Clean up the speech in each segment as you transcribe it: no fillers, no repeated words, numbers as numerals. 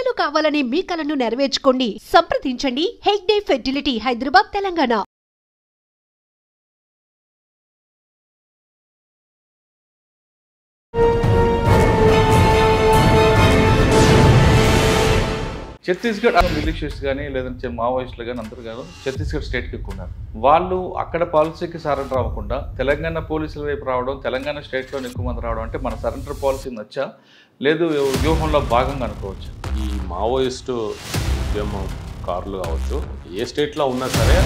పిల్లలు కావాలని మీ కలను నెరవేర్చుకోండి. సంప్రదించండి హెగ్డే ఫెర్టిలిటీ, హైదరాబాద్, తెలంగాణ. ఛత్తీస్గఢ్ మిలిషియస్ కానీ లేదంటే మావోయిస్టులు కానీ అందరూ కాదు ఛత్తీస్గఢ్ స్టేట్కి ఎక్కువ ఉన్నారు. వాళ్ళు అక్కడ పాలసీకి సరెండర్ అవ్వకుండా తెలంగాణ పోలీసుల వైపు రావడం, తెలంగాణ స్టేట్లో ఎక్కువ మంది రావడం అంటే మన సరెండర్ పాలసీ నచ్చా లేదు వ్యూహంలో భాగంగా అనుకోవచ్చు. ఈ మావోయిస్టు ఉద్యమం కార్లు కావచ్చు, ఏ స్టేట్లో ఉన్నా సరే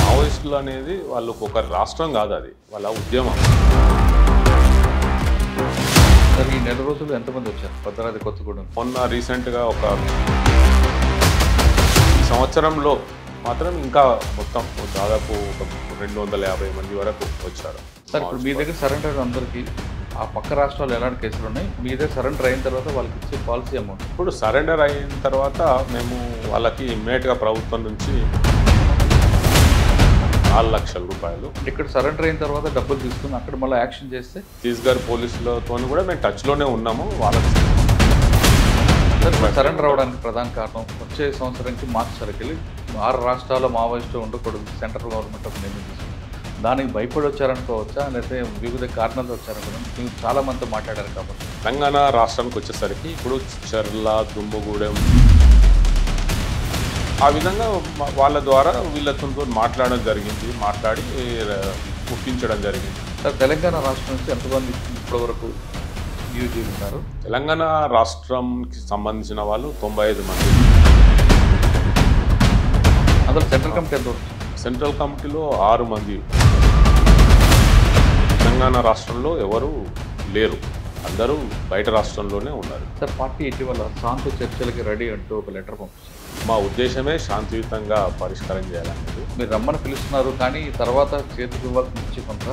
మావోయిస్టులు అనేది వాళ్ళకు ఒక రాష్ట్రం కాదు, అది వాళ్ళ ఉద్యమం. సార్ ఈ నెల రోజులు ఎంతమంది వచ్చారు భద్రాద్రి కొత్తగూడెం? మొన్న రీసెంట్గా ఒక ఈ సంవత్సరంలో మాత్రం ఇంకా మొత్తం దాదాపు ఒక 250 మంది వరకు వచ్చారు. సార్ ఇప్పుడు మీ దగ్గర సరెండర్ అందరికీ ఆ పక్క రాష్ట్రాలు ఎలాంటి కేసులు ఉన్నాయి? మీ దగ్గర సరెండర్ అయిన తర్వాత వాళ్ళకి ఇచ్చే పాలసీ అమౌంట్? ఇప్పుడు సరెండర్ అయిన తర్వాత మేము వాళ్ళకి ఇమ్మీడియట్గా ప్రభుత్వం నుంచి 4 లక్షల రూపాయలు, ఇక్కడ సరెండర్ అయిన తర్వాత డబ్బులు తీసుకుని అక్కడ మళ్ళీ యాక్షన్ చేస్తే ఛత్తీస్గఢ్ పోలీసులతో కూడా మేము టచ్లోనే ఉన్నాము. వాళ్ళకి సరెండర్ అవ్వడానికి ప్రధాన కారణం వచ్చే సంవత్సరానికి మార్చి సరికెళ్ళి 6 రాష్ట్రాల్లో మావోయిస్టు ఉండకూడదు, సెంట్రల్ గవర్నమెంట్ ఒక నిర్ణయం తీసుకుంది. దానికి భయపడి వచ్చారనుకోవచ్చా, లేకపోతే వివిధ కారణాలు వచ్చారనుకున్నాం? మీరు చాలా మందితో మాట్లాడారు కాబట్టి. తెలంగాణ రాష్ట్రానికి వచ్చేసరికి ఇప్పుడు చర్ల, దుమ్మగూడెం ఆ విధంగా వాళ్ళ ద్వారా వీళ్ళతో మాట్లాడడం జరిగింది, మాట్లాడి ఒప్పించడం జరిగింది. సార్ తెలంగాణ రాష్ట్రం నుంచి ఎంతమంది ఇప్పటివరకు యూజీ ఉన్నారు? తెలంగాణ రాష్ట్రంకి సంబంధించిన వాళ్ళు 95 మంది. అందులో సెంట్రల్ కమిటీ ఎంత? సెంట్రల్ కమిటీలో 6 మంది. తెలంగాణ రాష్ట్రంలో ఎవరు లేరు, అందరూ బయట రాష్ట్రంలోనే ఉన్నారు. సార్ పార్టీ ఇటీవల శాంతి చర్చలకి రెడీ అంటూ ఒక లెటర్ పంపించారు. మా ఉద్దేశమే శాంతియుతంగా పరిష్కారం చేయాలనేది. మీరు రమ్మని పిలుస్తున్నారు, కానీ తర్వాత చేతికి ఇవ్వాల్సి నుంచి కొంత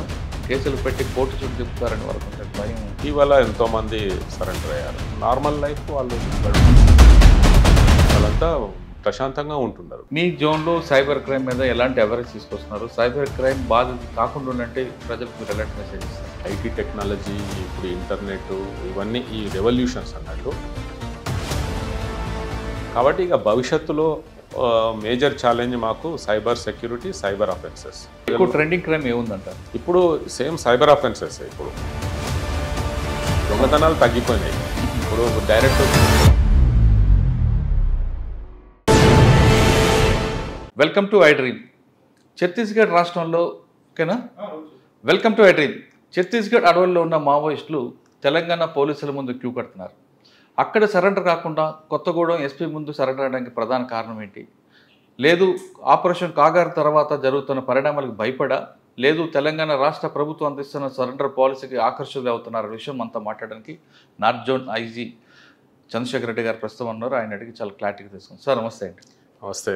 కేసులు పెట్టి కోర్టు చుట్టూ చెప్తారని వాళ్ళకు కొంచెం భయం. ఇటీవల ఎంతోమంది సరెండర్ అయ్యారు. నార్మల్ లైఫ్ వాళ్ళంతా ప్రశాంతంగా ఉంటున్నారు. మీ జోన్లో సైబర్ క్రైమ్ మీద ఎలాంటి అవేర్నెస్ తీసుకొస్తున్నారు? సైబర్ క్రైమ్ బాధ కాకుండా ఉండంటే ప్రజలకు మీరు ఎలాంటి మెసేజ్ ఇస్తారు? ఐటీ టెక్నాలజీ, ఇప్పుడు ఇంటర్నెట్, ఇవన్నీ ఈ రెవల్యూషన్స్ అన్నట్టు. కాబట్టి ఇక భవిష్యత్తులో మేజర్ ఛాలెంజ్ మాకు సైబర్ సెక్యూరిటీ, సైబర్ అఫెన్సెస్. ఎక్కువ ట్రెండింగ్ క్రైమ్ ఏముందంటారు? ఇప్పుడు సేమ్ సైబర్ అఫెన్సెస్. ఇప్పుడు దొంగతనాలు తగ్గిపోయినాయి. ఇప్పుడు direct welcome to I dream. Chhattisgarh రాష్ట్రంలో ఓకేనా? Welcome to I dream. Chhattisgarh అడవుల్లో ఉన్న మావోయిస్టులు తెలంగాణ పోలీసుల ముందు క్యూ కడుతున్నారు. అక్కడ సరెండర్ కాకుండా కొత్తగూడెం ఎస్పీ ముందు సరెండర్ అవడానికి ప్రధాన కారణం ఏంటి? లేదు ఆపరేషన్ కాగారు తర్వాత జరుగుతున్న పరిణామాలకు భయపడా, లేదు తెలంగాణ రాష్ట్ర ప్రభుత్వం అందిస్తున్న సరెండర్ పాలసీకి ఆకర్షితులు అవుతున్నారు విషయం అంతా మాట్లాడడానికి north zone IG Chandrasekhar Reddy గారు ప్రస్తుతం ఉన్నారు. ఆయన అడిగి చాలా క్లారిటీగా తీసుకుంది. సార్ నమస్తే అండి. నమస్తే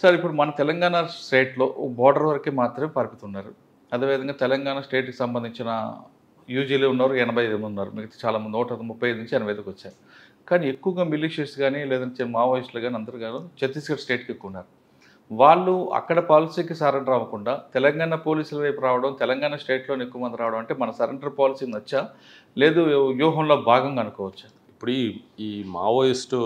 సార్, ఇప్పుడు మన తెలంగాణ స్టేట్లో బోర్డర్ వరకే మాత్రమే పరిమితున్నారు. అదేవిధంగా తెలంగాణ స్టేట్కి సంబంధించిన యూజీలు ఉన్నారు 85 ఉన్నారు, మిగతా చాలామంది 135 నుంచి 85కి వచ్చారు. కానీ ఎక్కువగా మిలిషియస్ కానీ లేదంటే మావోయిస్టులు కానీ అందరూ కానీ ఛత్తీస్గఢ్ స్టేట్కి ఎక్కువ ఉన్నారు. వాళ్ళు అక్కడ పాలసీకి సరెండర్ అవ్వకుండా తెలంగాణ పోలీసుల వైపు రావడం, తెలంగాణ స్టేట్లో ఎక్కువ మంది రావడం అంటే మన సరెండర్ పాలసీ నచ్చా లేదు వ్యూహంలో భాగంగా అనుకోవచ్చా? ఇప్పుడు ఈ మావోయిస్టు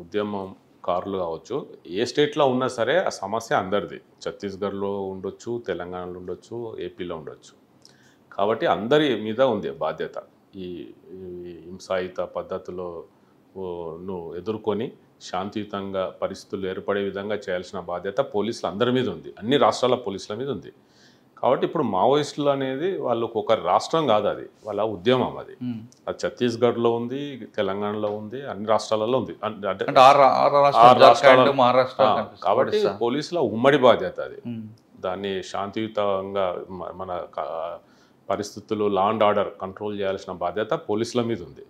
ఉద్యమం కార్లు కావచ్చు, ఏ స్టేట్లో ఉన్నా సరే ఆ సమస్య అందరిది. ఛత్తీస్గఢ్లో ఉండొచ్చు, తెలంగాణలో ఉండొచ్చు, ఏపీలో ఉండొచ్చు. కాబట్టి అందరి మీద ఉంది బాధ్యత. ఈ హింసాయుత పద్ధతిలో నువ్వు ఎదుర్కొని శాంతియుతంగా పరిస్థితులు ఏర్పడే విధంగా చేయాల్సిన బాధ్యత పోలీసులు అందరి మీద ఉంది, అన్ని రాష్ట్రాల పోలీసుల మీద ఉంది. కాబట్టి ఇప్పుడు మావోయిస్టులు అనేది వాళ్ళకు ఒక రాష్ట్రం కాదు, అది వాళ్ళ ఉద్యమం. అది ఛత్తీస్గఢ్లో ఉంది, తెలంగాణలో ఉంది, అన్ని రాష్ట్రాలలో ఉంది. అంటే కాబట్టి పోలీసుల ఉమ్మడి బాధ్యత అది. దాన్ని శాంతియుతంగా మన పరిస్థితులు, లా అండ్ ఆర్డర్ కంట్రోల్ చేయాల్సిన బాధ్యత పోలీసుల మీద ఉంది.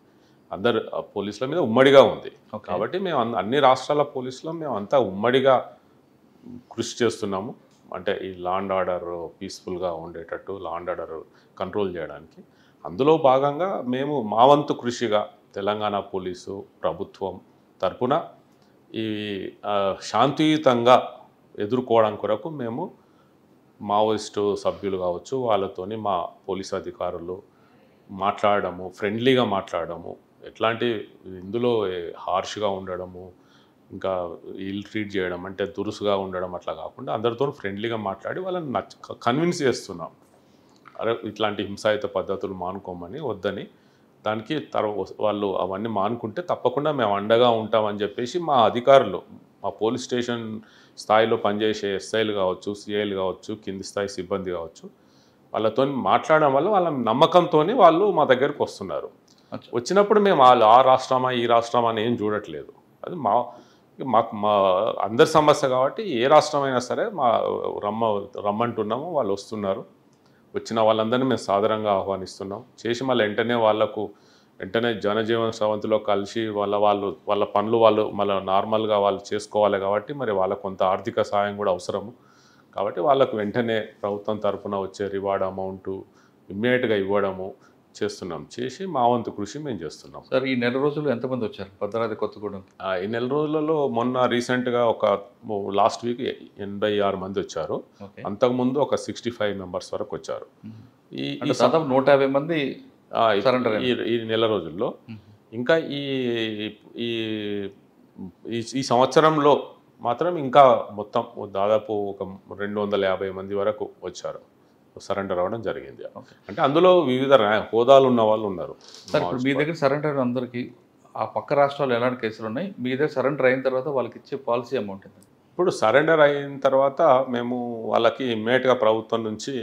అందరు పోలీసుల మీద ఉమ్మడిగా ఉంది. కాబట్టి మేము అన్ని రాష్ట్రాల పోలీసులు మేము అంతా ఉమ్మడిగా కృషి చేస్తున్నాము. అంటే ఈ లా అండ్ ఆర్డర్ పీస్ఫుల్గా ఉండేటట్టు, లా అండ్ ఆర్డర్ కంట్రోల్ చేయడానికి. అందులో భాగంగా మేము మా వంతు కృషిగా తెలంగాణ పోలీసు ప్రభుత్వం తరపున ఈ శాంతియుతంగా ఎదుర్కోవడం కొరకు మేము మావోయిస్టు సభ్యులు కావచ్చు, వాళ్ళతోని మా పోలీసు అధికారులు మాట్లాడము, ఫ్రెండ్లీగా మాట్లాడము, ఎట్లాంటి ఇందులో హార్ష్గా ఉండడము, ఇంకా ఇల్ ట్రీట్ చేయడం, అంటే దురుసుగా ఉండడం అట్లా కాకుండా అందరితో ఫ్రెండ్లీగా మాట్లాడి వాళ్ళని కన్విన్స్ చేస్తున్నాం. అరే ఇట్లాంటి హింసాయుత పద్ధతులు మానుకోమని, వద్దని. దానికి వాళ్ళు అవన్నీ మానుకుంటే తప్పకుండా మేము అండగా ఉంటామని చెప్పేసి మా అధికారులు, మా పోలీస్ స్టేషన్ స్థాయిలో పనిచేసే ఎస్ఐలు కావచ్చు, సిఐలు కావచ్చు, కింది స్థాయి సిబ్బంది కావచ్చు, వాళ్ళతో మాట్లాడడం వల్ల వాళ్ళ నమ్మకంతో వాళ్ళు మా దగ్గరకు వస్తున్నారు. వచ్చినప్పుడు మేము ఆ రాష్ట్రమా ఈ రాష్ట్రమా అని ఏం చూడట్లేదు. అది మా అందరి సమస్య కాబట్టి ఏ రాష్ట్రమైనా సరే రమ్మంటున్నాము, వాళ్ళు వస్తున్నారు. వచ్చిన వాళ్ళందరినీ మేము సాదరంగా ఆహ్వానిస్తున్నాం. చేసి మళ్ళీ వెంటనే జనజీవన స్రవంతిలో కలిసి వాళ్ళ పనులు మళ్ళీ నార్మల్గా వాళ్ళు చేసుకోవాలి కాబట్టి మరి వాళ్ళకు కొంత ఆర్థిక సహాయం కూడా అవసరము. కాబట్టి వాళ్ళకు వెంటనే ప్రభుత్వం తరఫున వచ్చే రివార్డ్ అమౌంట్ ఇమ్మీడియట్గా ఇవ్వడము చేస్తున్నాం. చేసి మా వంతు కృషి మేము చేస్తున్నాం. సార్, ఈ నెల రోజులు ఎంతమంది వచ్చారు భద్రాద్రి కొత్తగూడెం? ఈ నెల రోజులలో మొన్న రీసెంట్గా లాస్ట్ వీక్ 86 మంది వచ్చారు. అంతకుముందు ఒక 65 మెంబర్స్ వరకు వచ్చారు. ఈ 150 మంది ఈ నెల రోజుల్లో. ఇంకా ఈ సంవత్సరంలో మాత్రం ఇంకా మొత్తం దాదాపు ఒక 250 మంది వరకు వచ్చారు, సరెండర్ అవ్వడం జరిగింది. అంటే అందులో వివిధ హోదాలు ఉన్న వాళ్ళు ఉన్నారు. సార్, ఇప్పుడు మీ దగ్గర సరెండర్ అందరికీ ఆ పక్క రాష్ట్రాల్లో ఎలాంటి కేసులు ఉన్నాయి? మీ దగ్గర సరెండర్ అయిన తర్వాత వాళ్ళకి ఇచ్చే పాలసీ అమౌంట్ ఎంత? ఇప్పుడు సరెండర్ అయిన తర్వాత మేము వాళ్ళకి ఇమ్మీడియట్గా ప్రభుత్వం నుంచి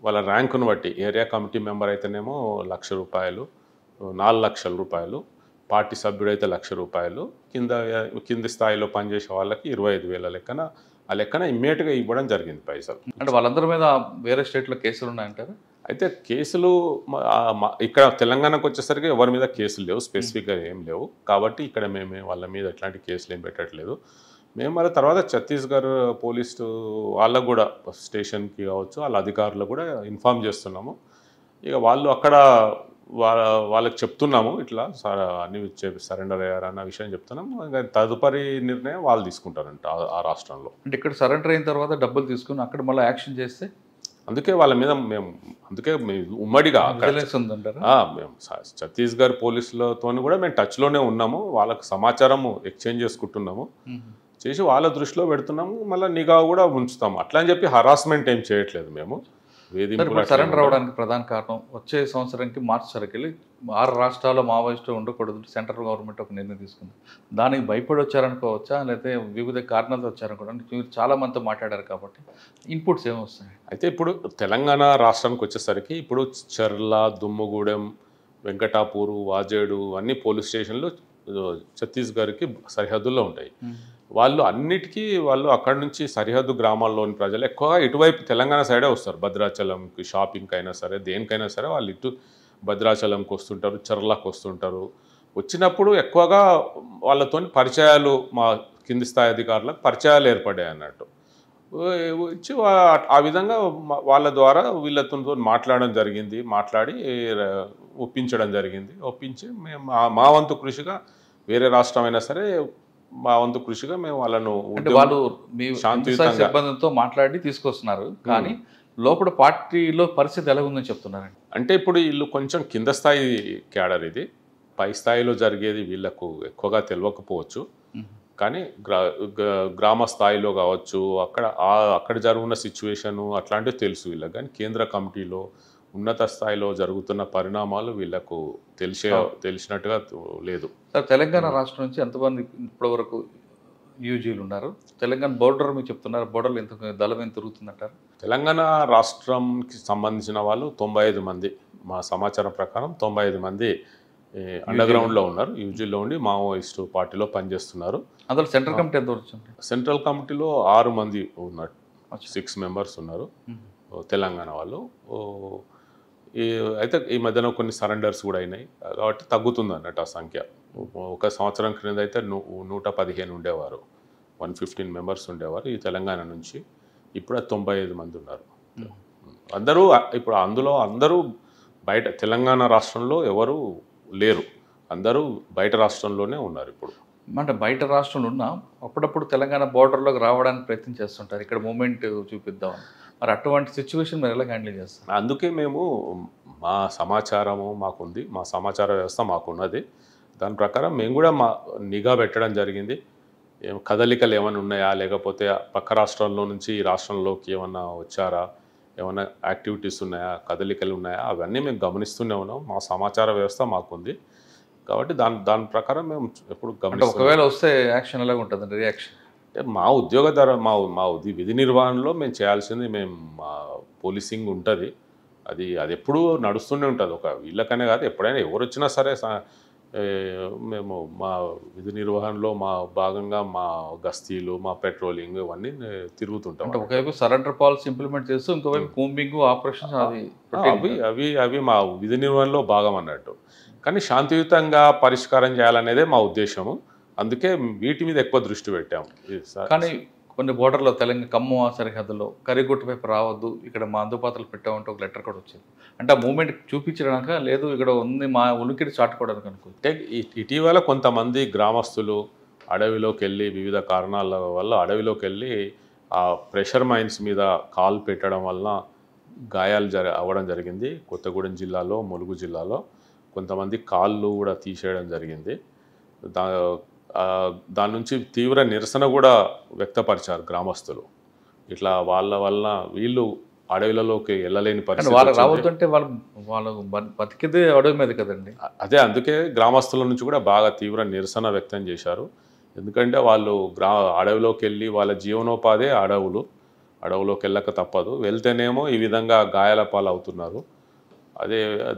వాళ్ళ ర్యాంకును బట్టి, ఏరియా కమిటీ మెంబర్ అయితేనేమో ₹1,00,000, 4 లక్షల రూపాయలు, పార్టీ సభ్యుడు అయితే ₹1,00,000, కింది స్థాయిలో పనిచేసే వాళ్ళకి 25,000 లెక్కన ఇమ్మీడియట్గా ఇవ్వడం జరిగింది పైసలు. అంటే వాళ్ళందరి మీద వేరే స్టేట్లో కేసులు ఉన్నాయంటారు? అయితే కేసులు ఇక్కడ తెలంగాణకు వచ్చేసరికి ఎవరి మీద కేసులు లేవు, స్పెసిఫిక్గా ఏం లేవు. కాబట్టి ఇక్కడ మేము వాళ్ళ మీద ఎట్లాంటి కేసులు ఏం పెట్టట్లేదు. మేము మళ్ళీ తర్వాత ఛత్తీస్గఢ్ పోలీసు వాళ్ళకు కూడా, స్టేషన్కి కావచ్చు, వాళ్ళ అధికారులు కూడా ఇన్ఫామ్ చేస్తున్నాము. ఇక వాళ్ళు అక్కడ వాళ్ళకి చెప్తున్నాము, ఇట్లా అన్ని సరెండర్ అయ్యారన్న విషయం చెప్తున్నాము. ఇంకా తదుపరి నిర్ణయం వాళ్ళు తీసుకుంటారంట ఆ రాష్ట్రంలో. అంటే ఇక్కడ సరెండర్ అయిన తర్వాత డబ్బులు తీసుకుని అక్కడ మళ్ళీ యాక్షన్ చేస్తే, అందుకే వాళ్ళ మీద ఉమ్మడిగా మేము ఛత్తీస్గఢ్ పోలీసులతో కూడా మేము టచ్లోనే ఉన్నాము. వాళ్ళకి సమాచారము ఎక్స్చేంజ్ చేసుకుంటున్నాము, చేసి వాళ్ళ దృష్టిలో పెడుతున్నాము. మళ్ళీ నిఘా కూడా ఉంచుతాము. అట్లా అని చెప్పి హరాస్మెంట్ ఏం చేయట్లేదు మేము. సరెండర్ అవడానికి ప్రధాన కారణం వచ్చే సంవత్సరానికి మార్చి సరికెళ్ళి 6 రాష్ట్రాల్లో మావోయిస్టు ఉండకూడదు, సెంట్రల్ గవర్నమెంట్ ఒక నిర్ణయం తీసుకుంది. దానికి భయపడి వచ్చారనుకోవచ్చా, లేకపోతే వివిధ కారణాలతో వచ్చారనుకోవడానికి? మీరు చాలా మందితో మాట్లాడారు కాబట్టి ఇన్పుట్స్ ఏమొస్తాయి? అయితే ఇప్పుడు తెలంగాణ రాష్ట్రానికి వచ్చేసరికి ఇప్పుడు చర్ల, దుమ్ముగూడెం, వెంకటాపూరు, వాజేడు అన్ని పోలీస్ స్టేషన్లు ఛత్తీస్గఢ్కి సరిహద్దుల్లో ఉంటాయి. వాళ్ళు అక్కడి నుంచి సరిహద్దు గ్రామాల్లోని ప్రజలు ఎక్కువగా ఇటువైపు తెలంగాణ సైడే వస్తారు. భద్రాచలంకి షాపింగ్కి అయినా సరే, దేనికైనా సరే వాళ్ళు ఇటు భద్రాచలంకి వస్తుంటారు, చర్లకు వస్తుంటారు. వచ్చినప్పుడు ఎక్కువగా వాళ్ళతో పరిచయాలు, మా కింది స్థాయి అధికారులకు పరిచయాలు ఏర్పడ్డాయి అన్నట్టు. వచ్చి ఆ విధంగా వాళ్ళ ద్వారా వీళ్ళతో మాట్లాడడం జరిగింది. మాట్లాడి ఒప్పించడం జరిగింది. ఒప్పించి మేము మా వంతు కృషిగా, వేరే రాష్ట్రమైనా సరే మా వంతు కృషిగా మేము వాళ్ళను సిబ్బందితో మాట్లాడి తీసుకొస్తున్నారు. కానీ లోపల పార్టీలో పరిస్థితి ఎలా ఉందని చెప్తున్నారండి? అంటే ఇప్పుడు వీళ్ళు కొంచెం కింద స్థాయి క్యాడర్, ఇది పై స్థాయిలో జరిగేది వీళ్ళకు ఎక్కువగా తెలియకపోవచ్చు. కానీ గ్రామ స్థాయిలో కావచ్చు, అక్కడ జరుగుతున్న సిచ్యువేషను అట్లాంటివి తెలుసు వీళ్ళకి. కానీ కేంద్ర కమిటీలో ఉన్నత స్థాయిలో జరుగుతున్న పరిణామాలు వీళ్ళకు తెలిసినట్టుగా లేదు. సార్, తెలంగాణ రాష్ట్రం నుంచి ఎంతమంది ఇప్పటివరకు యూజీలు ఉన్నారు? తెలంగాణ బోర్డర్ మీరు చెప్తున్నారు, బోర్డర్లో దళం ఎంత తిరుగుతుందంటారు? తెలంగాణ రాష్ట్రంకి సంబంధించిన వాళ్ళు 95 మంది, మా సమాచారం ప్రకారం 95 మంది అండర్ గ్రౌండ్లో ఉన్నారు. యూజీలో ఉండి మావోయిస్టు పార్టీలో పనిచేస్తున్నారు. అందులో సెంట్రల్ కమిటీ ఎంత వచ్చింది? సెంట్రల్ కమిటీలో 6 మంది ఉన్నారు, 6 మెంబర్స్ ఉన్నారు తెలంగాణ వాళ్ళు. అయితే ఈ మధ్యన కొన్ని సరెండర్స్ కూడా అయినాయి కాబట్టి తగ్గుతుంది అన్నట్టు ఆ సంఖ్య. ఒక సంవత్సరం క్రింద అయితే 115 ఉండేవారు, 115 మెంబర్స్ ఉండేవారు ఈ తెలంగాణ నుంచి. ఇప్పుడు 95 మంది ఉన్నారు. అందరూ ఇప్పుడు అందరూ బయట తెలంగాణ రాష్ట్రంలో ఎవరు లేరు, అందరూ బయట రాష్ట్రంలోనే ఉన్నారు. ఇప్పుడు అంటే బయట రాష్ట్రంలో ఉన్నా అప్పుడప్పుడు తెలంగాణ బోర్డర్లోకి రావడానికి ప్రయత్నం చేస్తుంటారు, ఇక్కడ మూమెంట్ చూపిద్దామని. మరి అటువంటి సిచ్యువేషన్ మీరు ఎలా హ్యాండిల్ చేస్తారు? అందుకే మేము మా సమాచారము మాకుంది, మా సమాచార వ్యవస్థ మాకున్నది. దాని ప్రకారం మేము కూడా మా నిఘా పెట్టడం జరిగింది. కదలికలు ఏమైనా ఉన్నాయా, లేకపోతే పక్క రాష్ట్రాల్లో నుంచి ఈ రాష్ట్రంలోకి ఏమన్నా వచ్చారా, ఏమైనా యాక్టివిటీస్ ఉన్నాయా, కదలికలు ఉన్నాయా, అవన్నీ మేము గమనిస్తూనే ఉన్నాం. మా సమాచార వ్యవస్థ మాకుంది కాబట్టి దాని ప్రకారం మేము ఎప్పుడు గమనిస్తాం. ఒకవేళ వస్తే యాక్షన్ ఎలాగ ఉంటుందండి రియాక్షన్? మా ఉద్యోగ మా విధి నిర్వహణలో మేము చేయాల్సింది మా పోలీసింగ్ ఉంటుంది. అది ఎప్పుడూ నడుస్తూనే ఉంటుంది. ఒక వీళ్ళకనే కాదు, ఎప్పుడైనా ఎవరు వచ్చినా సరే మేము మా విధి నిర్వహణలో మా భాగంగా మా గస్తీలు, మా పెట్రోలింగ్ ఇవన్నీ తిరుగుతుంటాం. అంటే ఒకవైపు సరెండర్ పాలసీ ఇంప్లిమెంట్ చేస్తూ ఇంకోవైపు కూంబింగ్ ఆపరేషన్స్ అవి మా విధి నిర్వహణలో భాగం అన్నట్టు. కానీ శాంతియుతంగా పరిష్కారం చేయాలనేదే మా ఉద్దేశము. అందుకే వీటి మీద ఎక్కువ దృష్టి పెట్టాము. కానీ కొన్ని బోర్డర్లో తెలంగాణ ఖమ్మం సరిహద్దులో కరిగుట్ట వైపు రావద్దు, ఇక్కడ మా అందుబాటులో పెట్టామంటే ఒక లెటర్ కూడా వచ్చింది. అంటే ఆ మూమెంట్ చూపించడానిక, లేదు ఇక్కడ ఉంది మా ఉనికిడి చాటుకోవడానికి అనుకుంటే? ఇటీవల కొంతమంది గ్రామస్తులు అడవిలోకి వెళ్ళి వివిధ కారణాల వల్ల అడవిలోకి వెళ్ళి ఆ ప్రెషర్ మైన్స్ మీద కాల్ పెట్టడం వలన గాయాలు అవ్వడం జరిగింది. కొత్తగూడెం జిల్లాలో, ములుగు జిల్లాలో కొంతమంది కాళ్ళు కూడా తీసేయడం జరిగింది. దాని నుంచి తీవ్ర నిరసన కూడా వ్యక్తపరిచారు గ్రామస్తులు. ఇట్లా వాళ్ళ వల్ల వీళ్ళు అడవులలోకి వెళ్ళలేని పరిస్థితి. వాళ్ళు రావద్దంటే వాళ్ళు బతికిదే అడవి మీద కదండి. అదే, అందుకే గ్రామస్తుల నుంచి కూడా బాగా తీవ్ర నిరసన వ్యక్తం చేశారు. ఎందుకంటే వాళ్ళు అడవిలోకి వెళ్ళి వాళ్ళ జీవనోపాధి అడవులోకి వెళ్ళక తప్పదు. వెళ్తేనేమో ఈ విధంగా గాయాల పాలు అవుతున్నారు.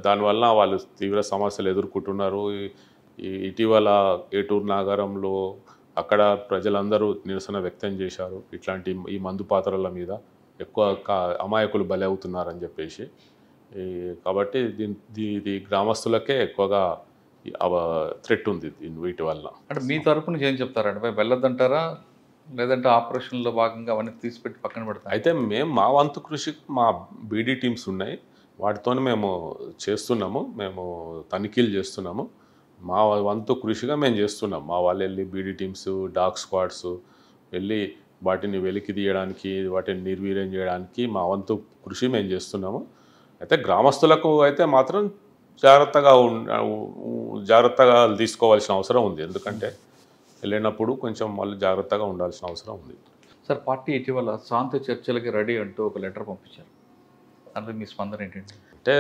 దానివల్ల వాళ్ళు తీవ్ర సమస్యలు ఎదుర్కొంటున్నారు. ఇటీవల ఏటూరు నగరంలో అక్కడ ప్రజలందరూ నిరసన వ్యక్తం చేశారు. ఇట్లాంటి ఈ మందు పాత్రల మీద ఎక్కువ అమాయకులు బలి అవుతున్నారని చెప్పేసి. కాబట్టి ఇది గ్రామస్తులకే ఎక్కువగా థ్రెట్ ఉంది వీటి వల్ల. అంటే మీ తరపున ఏం చెప్తారంటే వెళ్ళొద్దంటారా, లేదంటే ఆపరేషన్లో భాగంగా అవన్నీ తీసిపెట్టి పక్కన పెడతాం? అయితే మేము మా వంతు కృషి, మా బీడీ టీమ్స్ ఉన్నాయి, వాటితోనే మేము చేస్తున్నాము. మేము తనిఖీలు చేస్తున్నాము. మా వంతు కృషిగా మేము చేస్తున్నాం. మా వాళ్ళు వెళ్ళి బీడీ టీమ్స్, డాగ్ స్క్వాడ్స్ వెళ్ళి వాటిని వెలికి తీయడానికి, వాటిని నిర్వీర్యం చేయడానికి మా వంతు కృషి మేము చేస్తున్నాము. అయితే గ్రామస్తులకు అయితే మాత్రం జాగ్రత్తగా తీసుకోవాల్సిన అవసరం ఉంది. ఎందుకంటే వెళ్ళినప్పుడు కొంచెం వాళ్ళు జాగ్రత్తగా ఉండాల్సిన అవసరం ఉంది. సార్, పార్టీ ఇటీవల శాంతి చర్చలకి రెడీ అంటూ ఒక లెటర్ పంపించారు. అంటే మీ స్పందన ఏంటండి? అంటే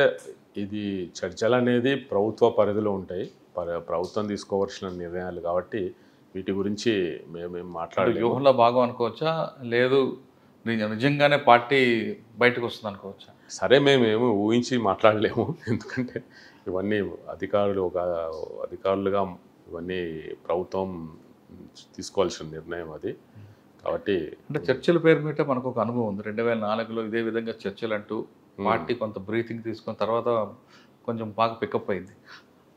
ఇది చర్చలు అనేది ప్రభుత్వ పరిధిలో ఉంటాయి, ప్రభుత్వం తీసుకోవాల్సిన నిర్ణయాలు కాబట్టి వీటి గురించి మేము మాట్లాడలేము. వ్యూహంలో భాగం అనుకోవచ్చా, లేదు నిజంగానే పార్టీ బయటకు వస్తుంది అనుకోవచ్చా? సరే, మేమేమి ఊహించి మాట్లాడలేము. ఎందుకంటే ఇవన్నీ అధికారులుగా ఇవన్నీ ప్రభుత్వం తీసుకోవాల్సిన నిర్ణయం అది. కాబట్టి అంటే చర్చల పేరు మీద మనకు ఒక అనుభవం ఉంది. 2004లో ఇదే విధంగా చర్చలు అంటూ పార్టీ కొంత బ్రీతింగ్ తీసుకున్న తర్వాత కొంచెం బాగా పికప్ అయింది.